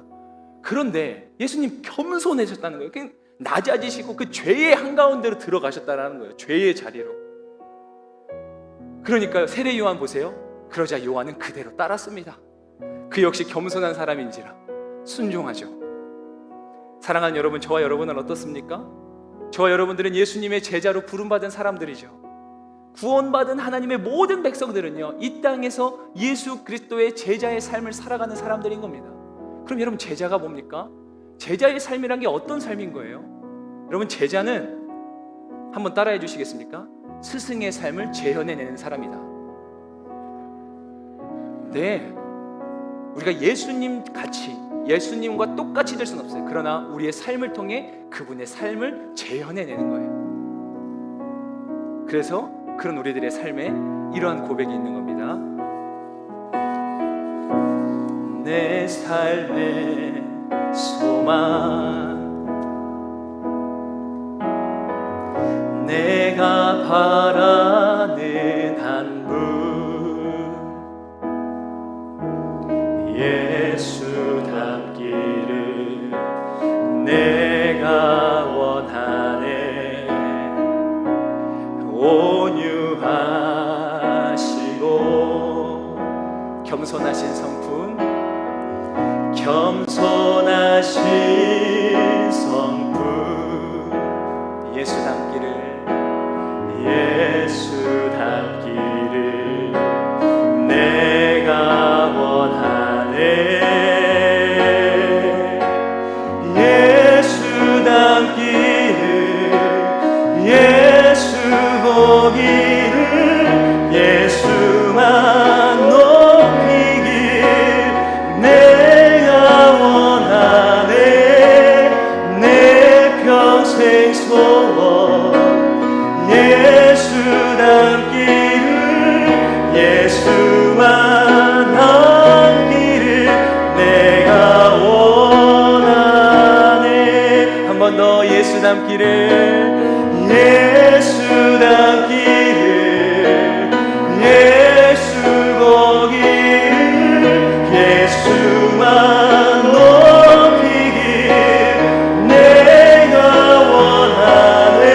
그런데 예수님 겸손해졌다는 거예요. 그냥 낮아지시고 그 죄의 한가운데로 들어가셨다는 거예요. 죄의 자리로. 그러니까요, 세례 요한 보세요. 그러자 요한은 그대로 따랐습니다. 그 역시 겸손한 사람인지라 순종하죠. 사랑하는 여러분, 저와 여러분은 어떻습니까? 저와 여러분들은 예수님의 제자로 부름받은 사람들이죠. 구원받은 하나님의 모든 백성들은요, 이 땅에서 예수 그리스도의 제자의 삶을 살아가는 사람들인 겁니다. 그럼 여러분, 제자가 뭡니까? 제자의 삶이란 게 어떤 삶인 거예요? 여러분, 제자는 한번 따라해 주시겠습니까? 스승의 삶을 재현해내는 사람이다. 네, 우리가 예수님 같이, 예수님과 똑같이 될 수는 없어요. 그러나 우리의 삶을 통해 그분의 삶을 재현해내는 거예요. 그래서 그런 우리들의 삶에 이러한 고백이 있는 겁니다. 내 삶의 소망, 내가 바라는 한 분, 예수 닮기를 내가 원하네. 온유하시고 겸손하신 성품, 겸손하신 성품, 예수 닮기를, 예수 닮기를 내가 원하네. 예수 닮기를, 예수 보기를, 예수만 높이길 내가 원하네. 내 평생 소원, 예수 닮기를, 예수만 닮기를 내가 원하네. 한 번 더 예수 닮기를, 예수 닮기를, 예수 보기를, 예수만 높이길 내가 원하네.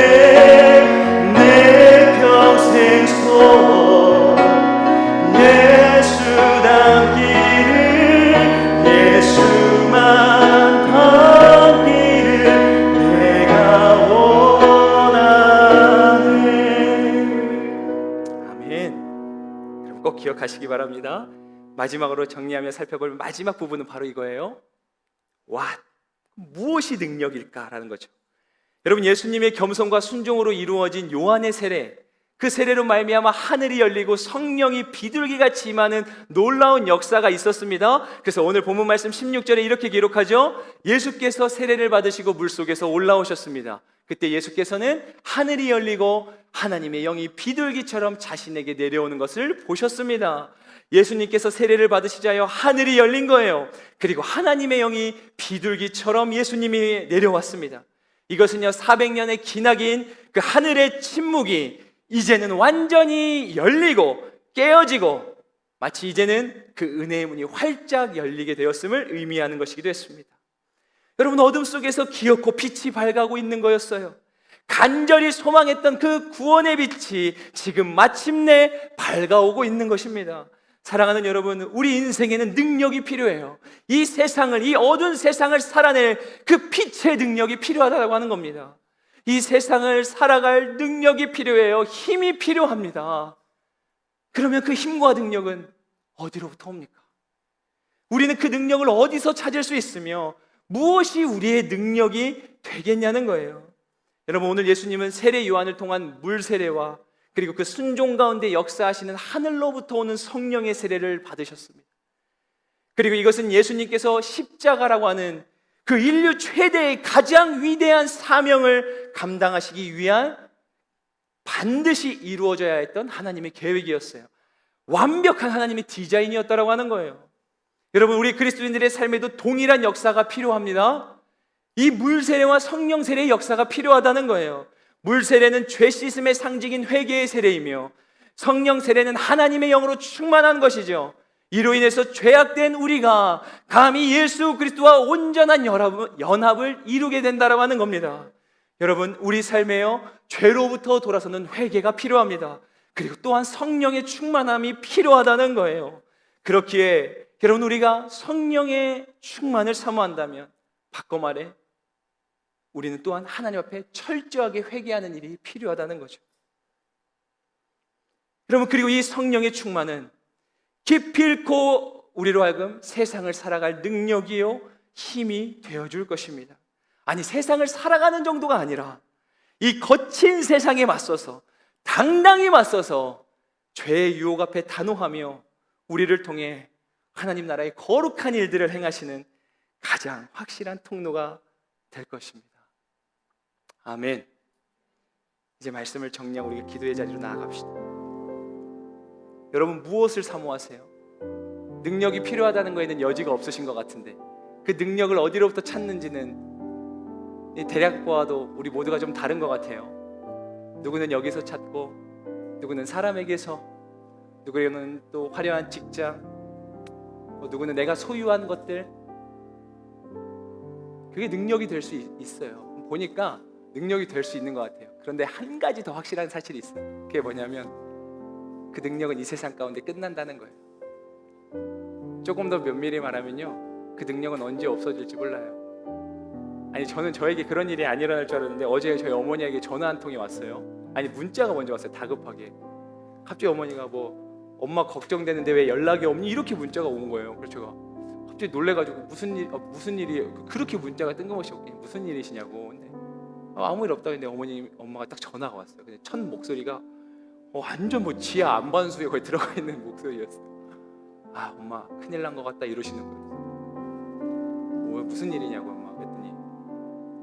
내 평생 소원, 예수 닮기를, 예수만 닮기를 내가 원하네. 아멘. 그럼 꼭 기억하시기 바랍니다. 마지막으로 정리하며 살펴볼 마지막 부분은 바로 이거예요. What? 무엇이 능력일까라는 거죠. 여러분, 예수님의 겸손과 순종으로 이루어진 요한의 세례, 그 세례로 말미암아 하늘이 열리고 성령이 비둘기같이 임하는 놀라운 역사가 있었습니다. 그래서 오늘 본문 말씀 16절에 이렇게 기록하죠. 예수께서 세례를 받으시고 물속에서 올라오셨습니다. 그때 예수께서는 하늘이 열리고 하나님의 영이 비둘기처럼 자신에게 내려오는 것을 보셨습니다. 예수님께서 세례를 받으시자여 하늘이 열린 거예요. 그리고 하나님의 영이 비둘기처럼 예수님이 내려왔습니다. 이것은요, 400년의 기나긴 그 하늘의 침묵이 이제는 완전히 열리고 깨어지고 마치 이제는 그 은혜의 문이 활짝 열리게 되었음을 의미하는 것이기도 했습니다. 여러분, 어둠 속에서 기어코 빛이 밝아오고 있는 거였어요. 간절히 소망했던 그 구원의 빛이 지금 마침내 밝아오고 있는 것입니다. 사랑하는 여러분, 우리 인생에는 능력이 필요해요. 이 세상을, 이 어두운 세상을 살아낼 그 빛의 능력이 필요하다고 하는 겁니다. 이 세상을 살아갈 능력이 필요해요. 힘이 필요합니다. 그러면 그 힘과 능력은 어디로부터 옵니까? 우리는 그 능력을 어디서 찾을 수 있으며 무엇이 우리의 능력이 되겠냐는 거예요. 여러분, 오늘 예수님은 세례 요한을 통한 물 세례와 그리고 그 순종 가운데 역사하시는 하늘로부터 오는 성령의 세례를 받으셨습니다. 그리고 이것은 예수님께서 십자가라고 하는 그 인류 최대의 가장 위대한 사명을 감당하시기 위한 반드시 이루어져야 했던 하나님의 계획이었어요. 완벽한 하나님의 디자인이었다라고 하는 거예요. 여러분, 우리 그리스도인들의 삶에도 동일한 역사가 필요합니다. 이 물세례와 성령 세례의 역사가 필요하다는 거예요. 물세례는 죄 씻음의 상징인 회개의 세례이며 성령 세례는 하나님의 영으로 충만한 것이죠. 이로 인해서 죄악된 우리가 감히 예수 그리스도와 온전한 연합을 이루게 된다라고 하는 겁니다. 여러분, 우리 삶에요, 죄로부터 돌아서는 회개가 필요합니다. 그리고 또한 성령의 충만함이 필요하다는 거예요. 그렇기에 여러분, 우리가 성령의 충만을 사모한다면 바꿔 말해 우리는 또한 하나님 앞에 철저하게 회개하는 일이 필요하다는 거죠. 여러분, 그리고 이 성령의 충만은 기필코 우리로 하여금 세상을 살아갈 능력이요 힘이 되어줄 것입니다. 아니, 세상을 살아가는 정도가 아니라 이 거친 세상에 맞서서 당당히 맞서서 죄의 유혹 앞에 단호하며 우리를 통해 하나님 나라의 거룩한 일들을 행하시는 가장 확실한 통로가 될 것입니다. 아멘. 이제 말씀을 정리하고 우리가 기도의 자리로 나아갑시다. 여러분, 무엇을 사모하세요? 능력이 필요하다는 거에는 여지가 없으신 것 같은데 그 능력을 어디로부터 찾는지는 대략 보아도 우리 모두가 좀 다른 것 같아요. 누구는 여기서 찾고, 누구는 사람에게서, 누구는 또 화려한 직장, 누구는 내가 소유한 것들, 그게 능력이 될 수 있어요. 보니까 능력이 될 수 있는 것 같아요. 그런데 한 가지 더 확실한 사실이 있어요. 그게 뭐냐면 그 능력은 이 세상 가운데 끝난다는 거예요. 조금 더 면밀히 말하면요, 그 능력은 언제 없어질지 몰라요. 아니, 저는 저에게 그런 일이 안 일어날 줄 알았는데 어제 저희 어머니에게 전화 한 통이 왔어요. 아니, 문자가 먼저 왔어요. 다급하게. 갑자기 어머니가 엄마 걱정되는데 왜 연락이 없니? 이렇게 문자가 온 거예요. 그래서 제가 갑자기 놀래가지고 무슨 일이 그렇게 문자가 뜬금없이 오긴 무슨 일이시냐고. 근데 아무 일 없다고 했는데 엄마가 딱 전화가 왔어요. 근데 첫 목소리가 완전 지하 안반수에 거의 들어가 있는 목소리였어요. 아, 엄마 큰일 난 것 같다 이러시는 거예요. 무슨 일이냐고 엄마 그랬더니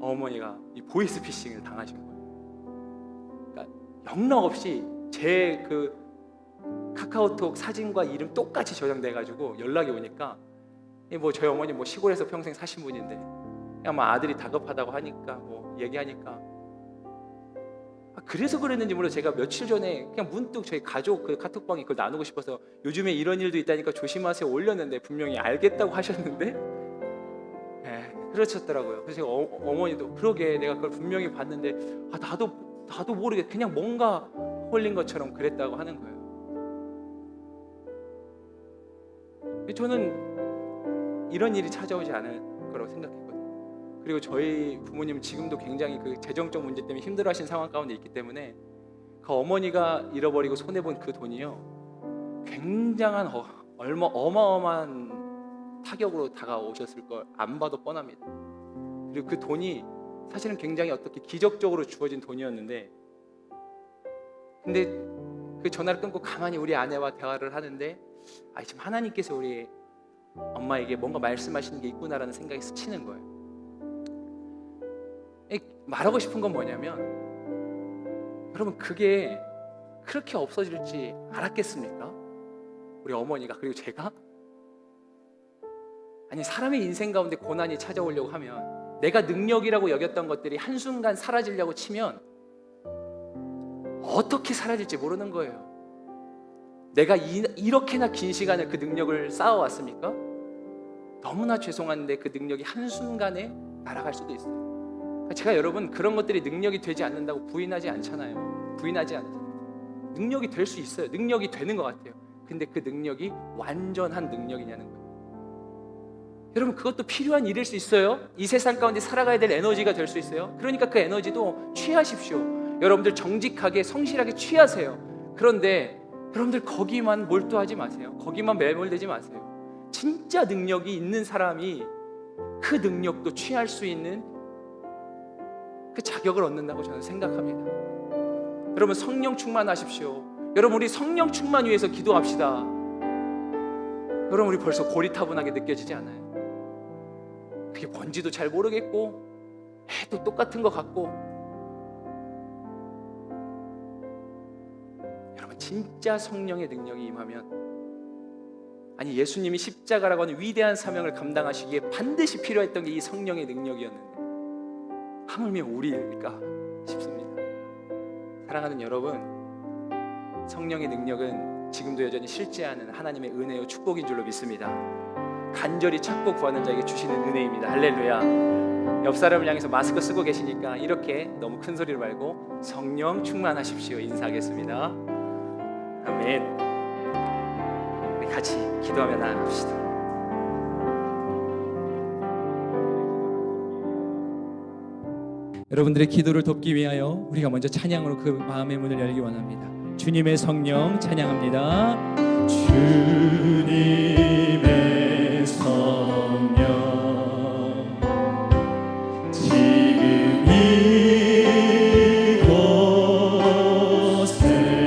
어머니가 이 보이스피싱을 당하신 거예요. 그러니까 영락 없이 제 그 카카오톡 사진과 이름 똑같이 저장돼가지고 연락이 오니까 저희 어머니 시골에서 평생 사신 분인데 그냥 아들이 다급하다고 하니까 얘기하니까 그래서 그랬는지 몰라 제가 며칠 전에 그냥 문득 저희 가족 그 카톡방에 그걸 나누고 싶어서 요즘에 이런 일도 있다니까 조심하세요 올렸는데 분명히 알겠다고 하셨는데 그러셨더라고요. 그래서 제가 어머니도 그러게 내가 그걸 분명히 봤는데 나도 모르게 그냥 뭔가 홀린 것처럼 그랬다고 하는 거예요. 저는 이런 일이 찾아오지 않을 거라고 생각했거든요. 그리고 저희 부모님은 지금도 굉장히 그 재정적 문제 때문에 힘들어하신 상황 가운데 있기 때문에 그 어머니가 잃어버리고 손해본 그 돈이요 굉장한 어마어마한 타격으로 다가오셨을 걸 안 봐도 뻔합니다. 그리고 그 돈이 사실은 굉장히 어떻게 기적적으로 주어진 돈이었는데 근데 그 전화를 끊고 가만히 우리 아내와 대화를 하는데 지금 하나님께서 우리 엄마에게 뭔가 말씀하시는 게 있구나라는 생각이 스치는 거예요. 말하고 싶은 건 뭐냐면 여러분 그게 그렇게 없어질지 알았겠습니까? 우리 어머니가 그리고 제가? 아니 사람의 인생 가운데 고난이 찾아오려고 하면 내가 능력이라고 여겼던 것들이 한순간 사라지려고 치면 어떻게 사라질지 모르는 거예요. 내가 이렇게나 긴 시간을 그 능력을 쌓아왔습니까? 너무나 죄송한데 그 능력이 한순간에 날아갈 수도 있어요. 제가 여러분 그런 것들이 능력이 되지 않는다고 부인하지 않잖아요. 능력이 될 수 있어요. 능력이 되는 것 같아요. 근데 그 능력이 완전한 능력이냐는 거예요. 여러분 그것도 필요한 일일 수 있어요. 이 세상 가운데 살아가야 될 에너지가 될 수 있어요. 그러니까 그 에너지도 취하십시오. 여러분들 정직하게 성실하게 취하세요. 그런데 여러분들 거기만 몰두하지 마세요. 거기만 매몰되지 마세요. 진짜 능력이 있는 사람이 그 능력도 취할 수 있는 그 자격을 얻는다고 저는 생각합니다. 여러분 성령 충만하십시오. 여러분 우리 성령 충만 위해서 기도합시다. 여러분 우리 벌써 고리타분하게 느껴지지 않아요? 그게 뭔지도 잘 모르겠고 해도 똑같은 것 같고 여러분 진짜 성령의 능력이 임하면 아니 예수님이 십자가라고 하는 위대한 사명을 감당하시기에 반드시 필요했던 게 이 성령의 능력이었는데 하물며 우리일까 싶습니다. 사랑하는 여러분, 성령의 능력은 지금도 여전히 실제하는 하나님의 은혜요 축복인 줄로 믿습니다. 간절히 찾고 구하는 자에게 주시는 은혜입니다. 할렐루야. 옆 사람을 향해서 마스크 쓰고 계시니까 이렇게 너무 큰 소리를 말고 성령 충만하십시오 인사하겠습니다. 아멘. 우리 같이 기도하며 나아갑시다. 여러분들의 기도를 돕기 위하여 우리가 먼저 찬양으로 그 마음의 문을 열기 원합니다. 주님의 성령 찬양합니다. 주님의 성령 지금 이곳에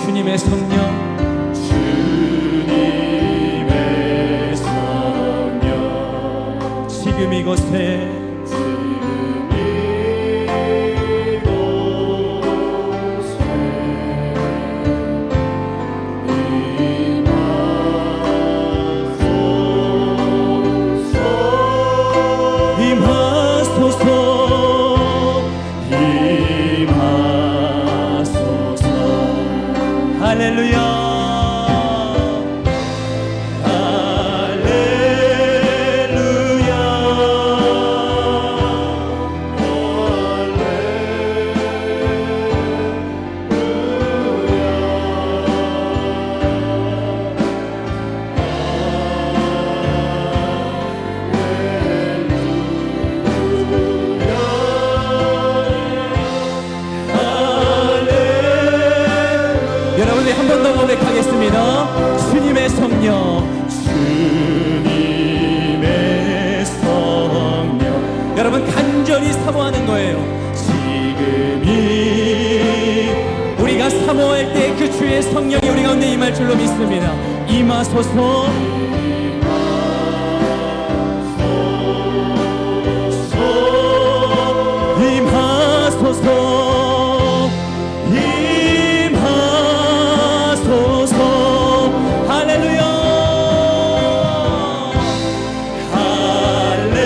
주님의 성령, 주님의 성령 지금 이곳에 할렐루야 여러분들 한 번 더 고백하겠습니다. 주님의 성령, 주님의 성령 여러분 간절히 사모하는 거예요. 지금이 우리가 사모할 때 그 주의 성령이 우리 가운데 임할 줄로 믿습니다. 임하소서. 임하소서. 임하소서. 할렐루야. 할렐루야.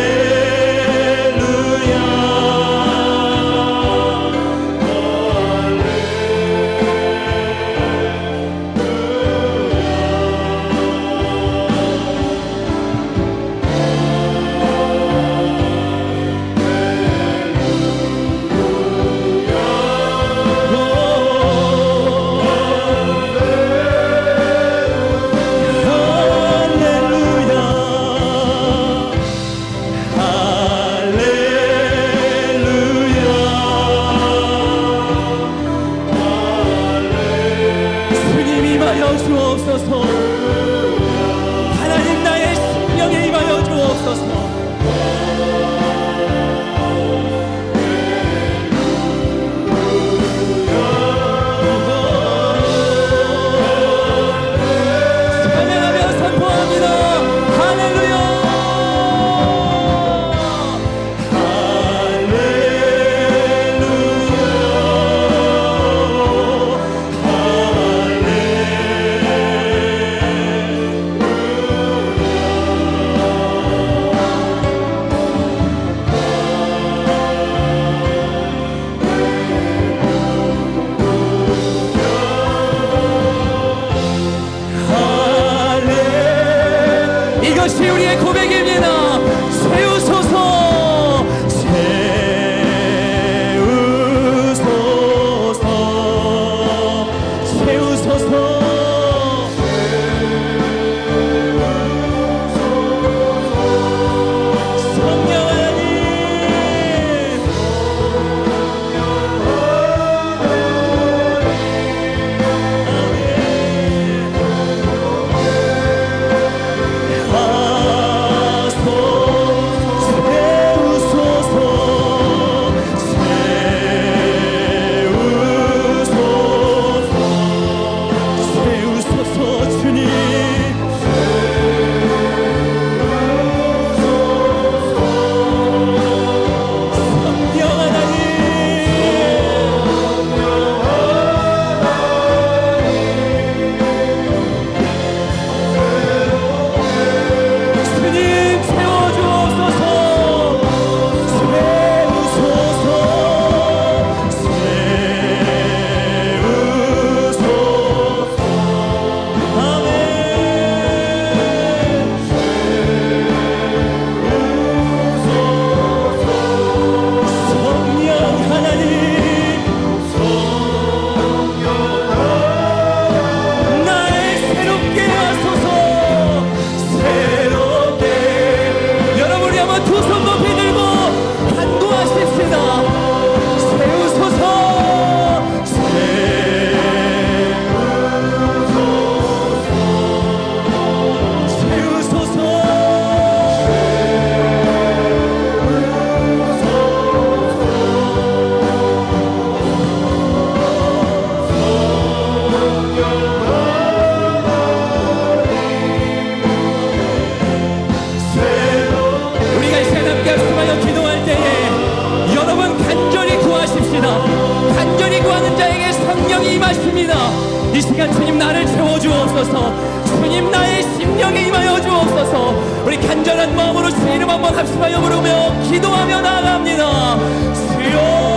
원하십니다. 이 시간 주님 나를 채워주옵소서. 주님 나의 심령에 임하여 주옵소서. 우리 간절한 마음으로 주 이름 한번 합심하여 부르며 기도하며 나아갑니다. 주여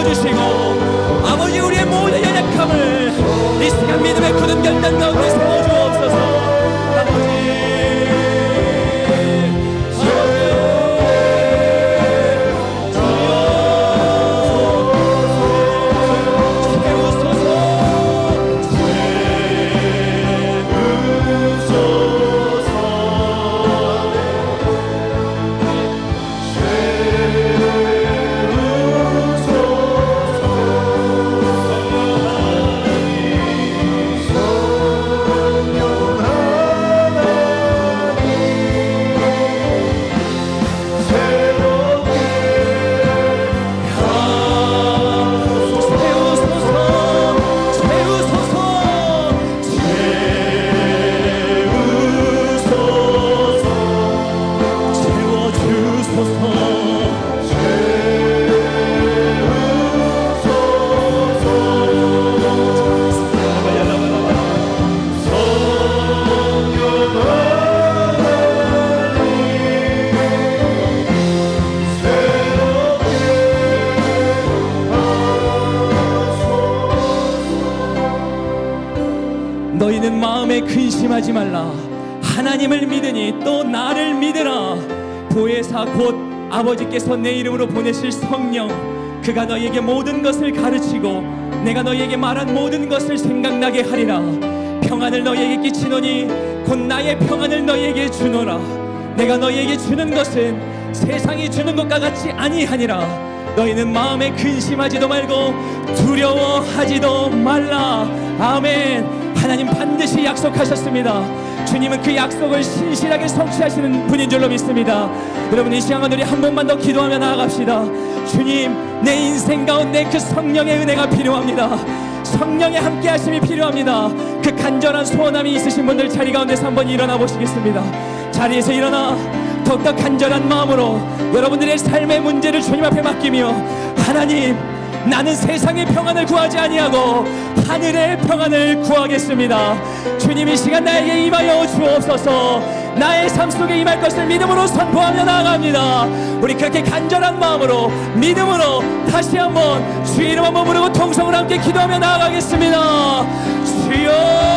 주시고 아버지 우리의 모든 연약함을 이 시간 믿음의 굳은 결단 가운데 세워주옵소서. 아버지 너희는 마음에 근심하지 말라. 하나님을 믿으니 또 나를 믿으라. 보혜사 곧 아버지께서 내 이름으로 보내실 성령, 그가 너희에게 모든 것을 가르치고 내가 너희에게 말한 모든 것을 생각나게 하리라. 평안을 너희에게 끼치노니 곧 나의 평안을 너희에게 주노라. 내가 너희에게 주는 것은 세상이 주는 것과 같이 아니하니라. 너희는 마음에 근심하지도 말고 두려워하지도 말라. 아멘. 하나님 반드시 약속하셨습니다. 주님은 그 약속을 신실하게 성취하시는 분인 줄로 믿습니다. 여러분, 이 시간 우리 한 번만 더 기도하며 나아갑시다. 주님, 내 인생 가운데 그 성령의 은혜가 필요합니다. 성령의 함께 하심이 필요합니다. 그 간절한 소원함이 있으신 분들 자리 가운데서 한번 일어나 보시겠습니다. 자리에서 일어나 더욱더 간절한 마음으로 여러분들의 삶의 문제를 주님 앞에 맡기며, 하나님, 나는 세상의 평안을 구하지 아니하고 하늘의 평안을 구하겠습니다. 주님, 이 시간 나에게 임하여 주옵소서. 나의 삶 속에 임할 것을 믿음으로 선포하며 나아갑니다. 우리 그렇게 간절한 마음으로 믿음으로 다시 한번 주의 이름 한번 부르고 통성을 함께 기도하며 나아가겠습니다. 주여,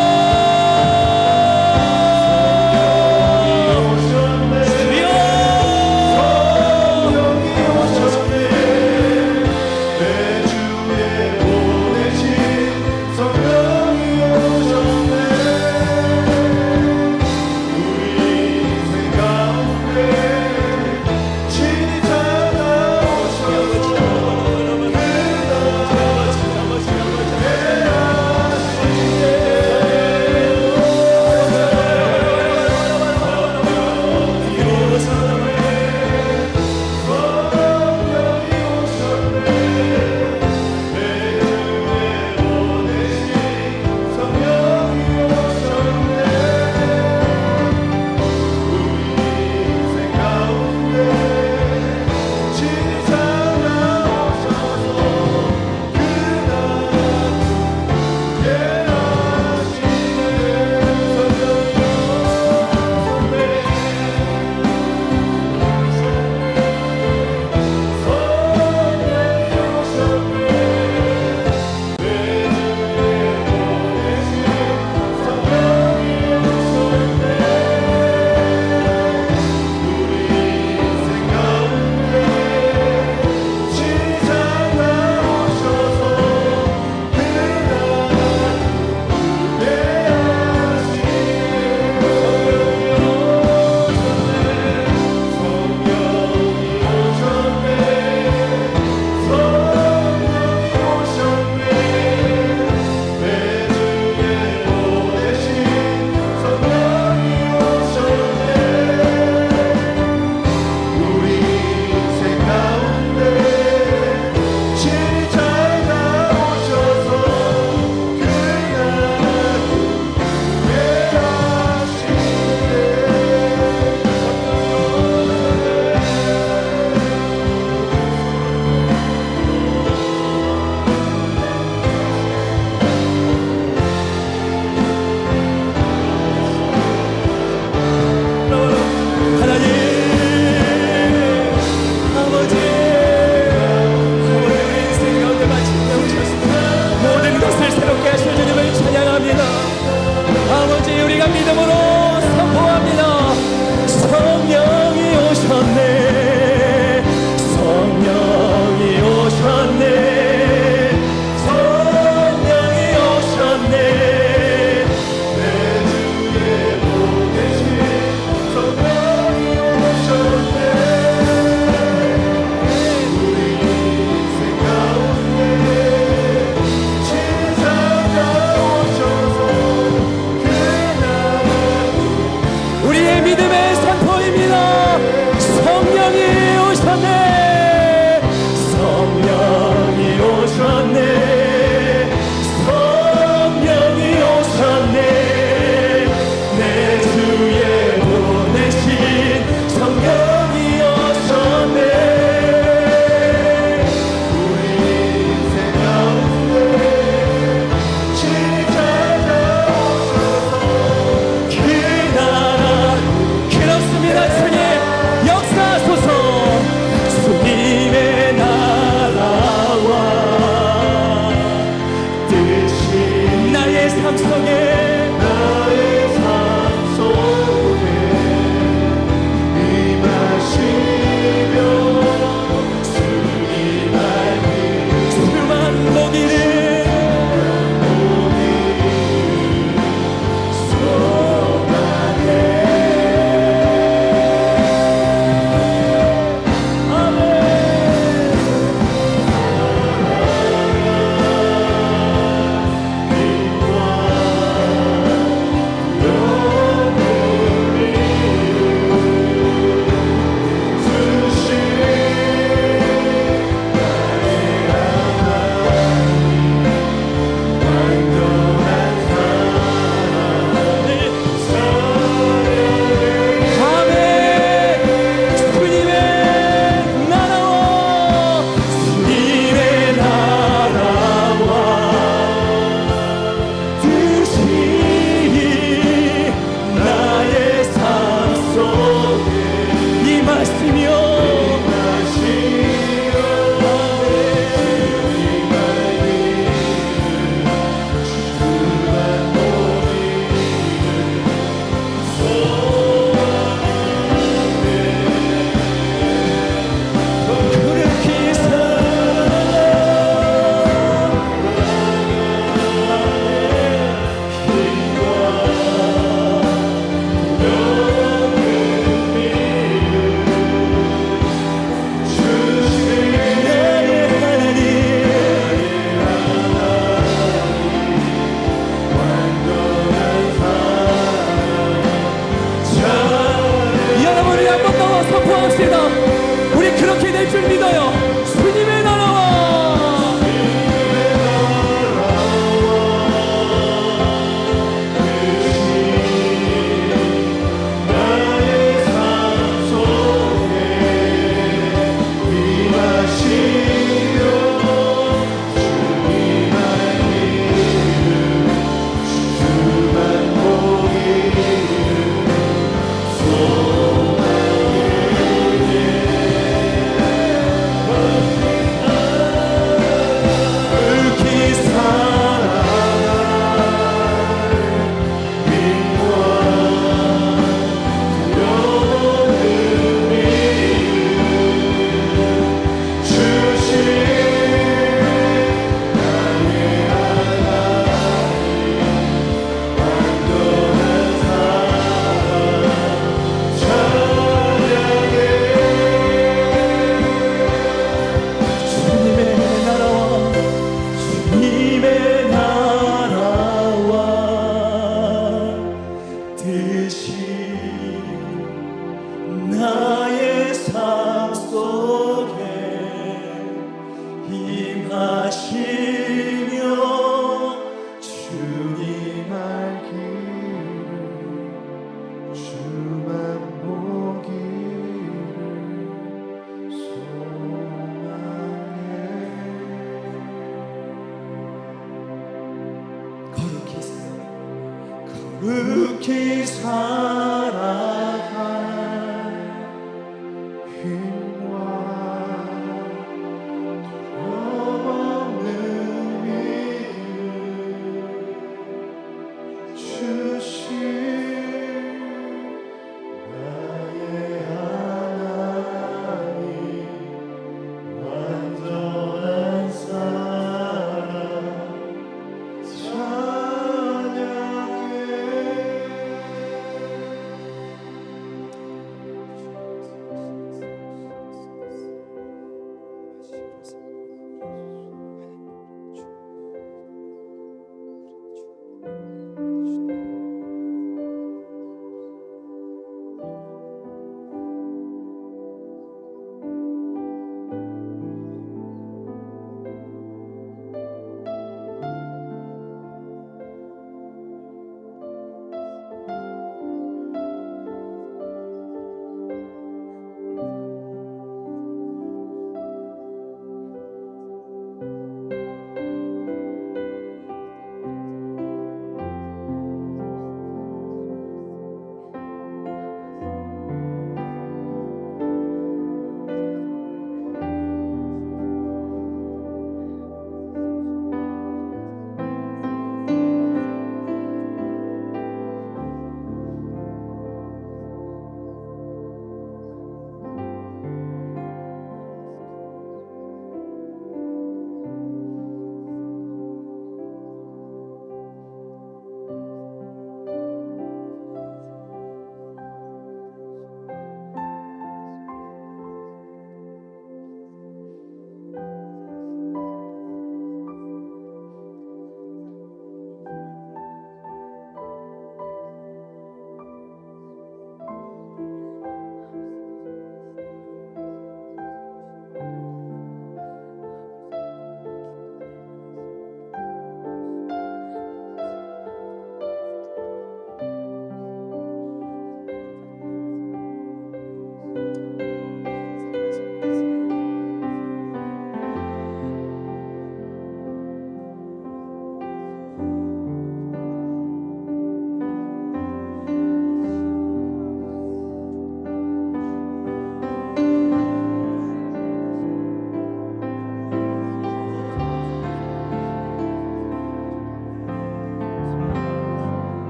굳게 살아갈 힘과 두려움없는 믿음 주신 나의 하나님 완전한 사랑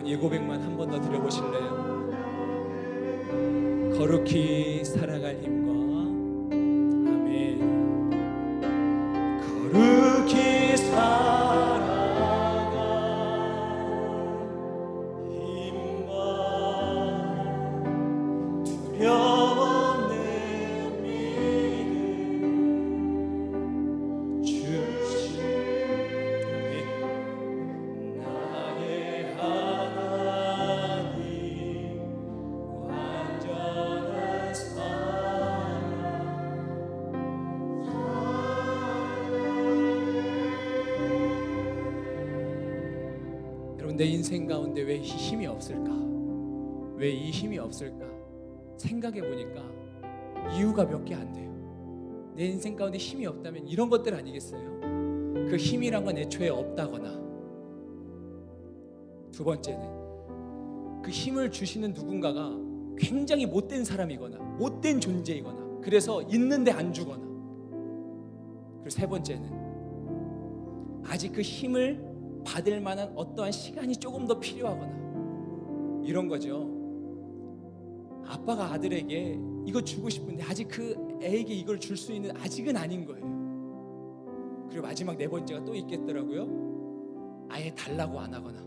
이 고백만 한 번 더 드려보실래요? 거룩히 살아갈 힘과 아멘. 거룩히 살아갈 힘과 두려움 없는 믿음 주신 나의 하나님 완전한 사랑 여러분, 내 인생 가운데 왜 이 힘이 없을까? 왜 이 힘이 없을까? 생각해 보니까 이유가 몇 개 안 돼요. 내 인생 가운데 힘이 없다면 이런 것들 아니겠어요? 그 힘이란 건 애초에 없다거나, 두 번째는 그 힘을 주시는 누군가가 굉장히 못된 사람이거나 못된 존재이거나, 그래서 있는데 안 주거나, 그리고 세 번째는 아직 그 힘을 받을 만한 어떠한 시간이 조금 더 필요하거나, 이런 거죠. 아빠가 아들에게 이거 주고 싶은데 아직 그 애에게 이걸 줄 수 있는 아직은 아닌 거예요. 그리고 마지막 네 번째가 또 있겠더라고요. 아예 달라고 안 하거나.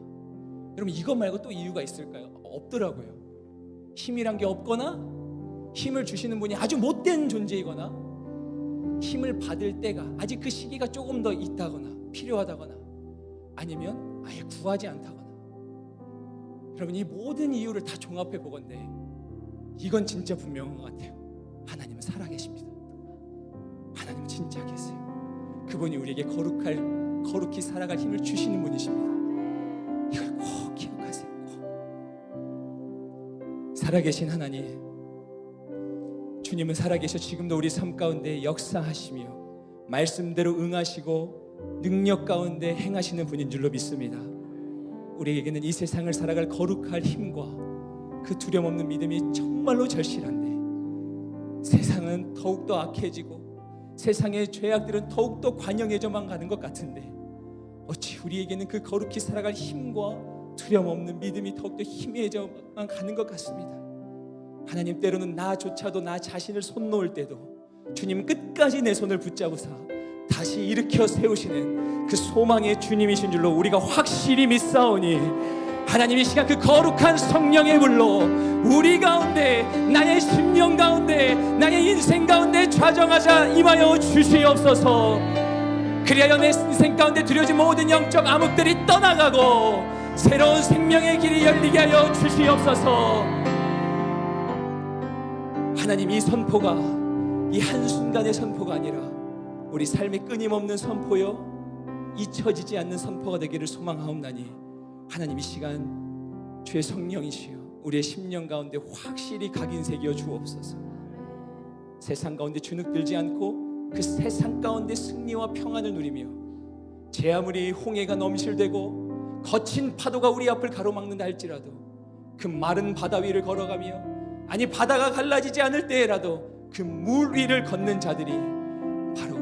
여러분, 이것 말고 또 이유가 있을까요? 없더라고요. 힘이란 게 없거나, 힘을 주시는 분이 아주 못된 존재이거나, 힘을 받을 때가 아직 그 시기가 조금 더 있다거나 필요하다거나, 아니면 아예 구하지 않다거나. 여러분, 이 모든 이유를 다 종합해 보건대 이건 진짜 분명한 것 같아요. 하나님은 살아계십니다. 하나님은 진짜 계세요. 그분이 우리에게 거룩히 살아갈 힘을 주시는 분이십니다. 이걸 꼭 기억하세요. 꼭. 살아계신 하나님, 주님은 살아계셔 지금도 우리 삶 가운데 역사하시며 말씀대로 응하시고 능력 가운데 행하시는 분인 줄로 믿습니다. 우리에게는 이 세상을 살아갈 거룩할 힘과 그 두려움 없는 믿음이 정말로 절실한데, 세상은 더욱더 악해지고 세상의 죄악들은 더욱더 관영해져만 가는 것 같은데, 어찌 우리에게는 그 거룩히 살아갈 힘과 두려움 없는 믿음이 더욱더 희미해져만 가는 것 같습니다. 하나님, 때로는 나조차도 나 자신을 손 놓을 때도 주님 끝까지 내 손을 붙잡으사 다시 일으켜 세우시는 그 소망의 주님이신 줄로 우리가 확실히 믿사오니, 하나님 이 시간 그 거룩한 성령의 불로 우리 가운데, 나의 심령 가운데, 나의 인생 가운데 좌정하자 임하여 주시옵소서. 그리하여 내 인생 가운데 들여진 모든 영적 암흑들이 떠나가고 새로운 생명의 길이 열리게 하여 주시옵소서. 하나님, 이 선포가 이 한순간의 선포가 아니라 우리 삶의 끊임없는 선포요 잊혀지지 않는 선포가 되기를 소망하옵나니, 하나님 이 시간 주의 성령이시여 우리의 심령 가운데 확실히 각인새겨 주옵소서. 세상 가운데 주눅들지 않고 그 세상 가운데 승리와 평안을 누리며, 제 아무리 홍해가 넘실대고 거친 파도가 우리 앞을 가로막는다 할지라도 그 마른 바다 위를 걸어가며, 아니 바다가 갈라지지 않을 때에라도 그 물 위를 걷는 자들이 바로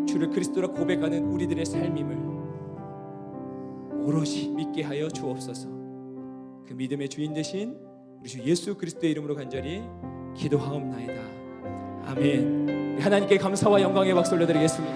주를 그리스도라 고백하는 우리들의 삶임을 오롯이 믿게 하여 주옵소서. 그 믿음의 주인 되신 우리 주 예수 그리스도의 이름으로 간절히 기도하옵나이다. 아멘. 하나님께 감사와 영광의 박수 올려드리겠습니다.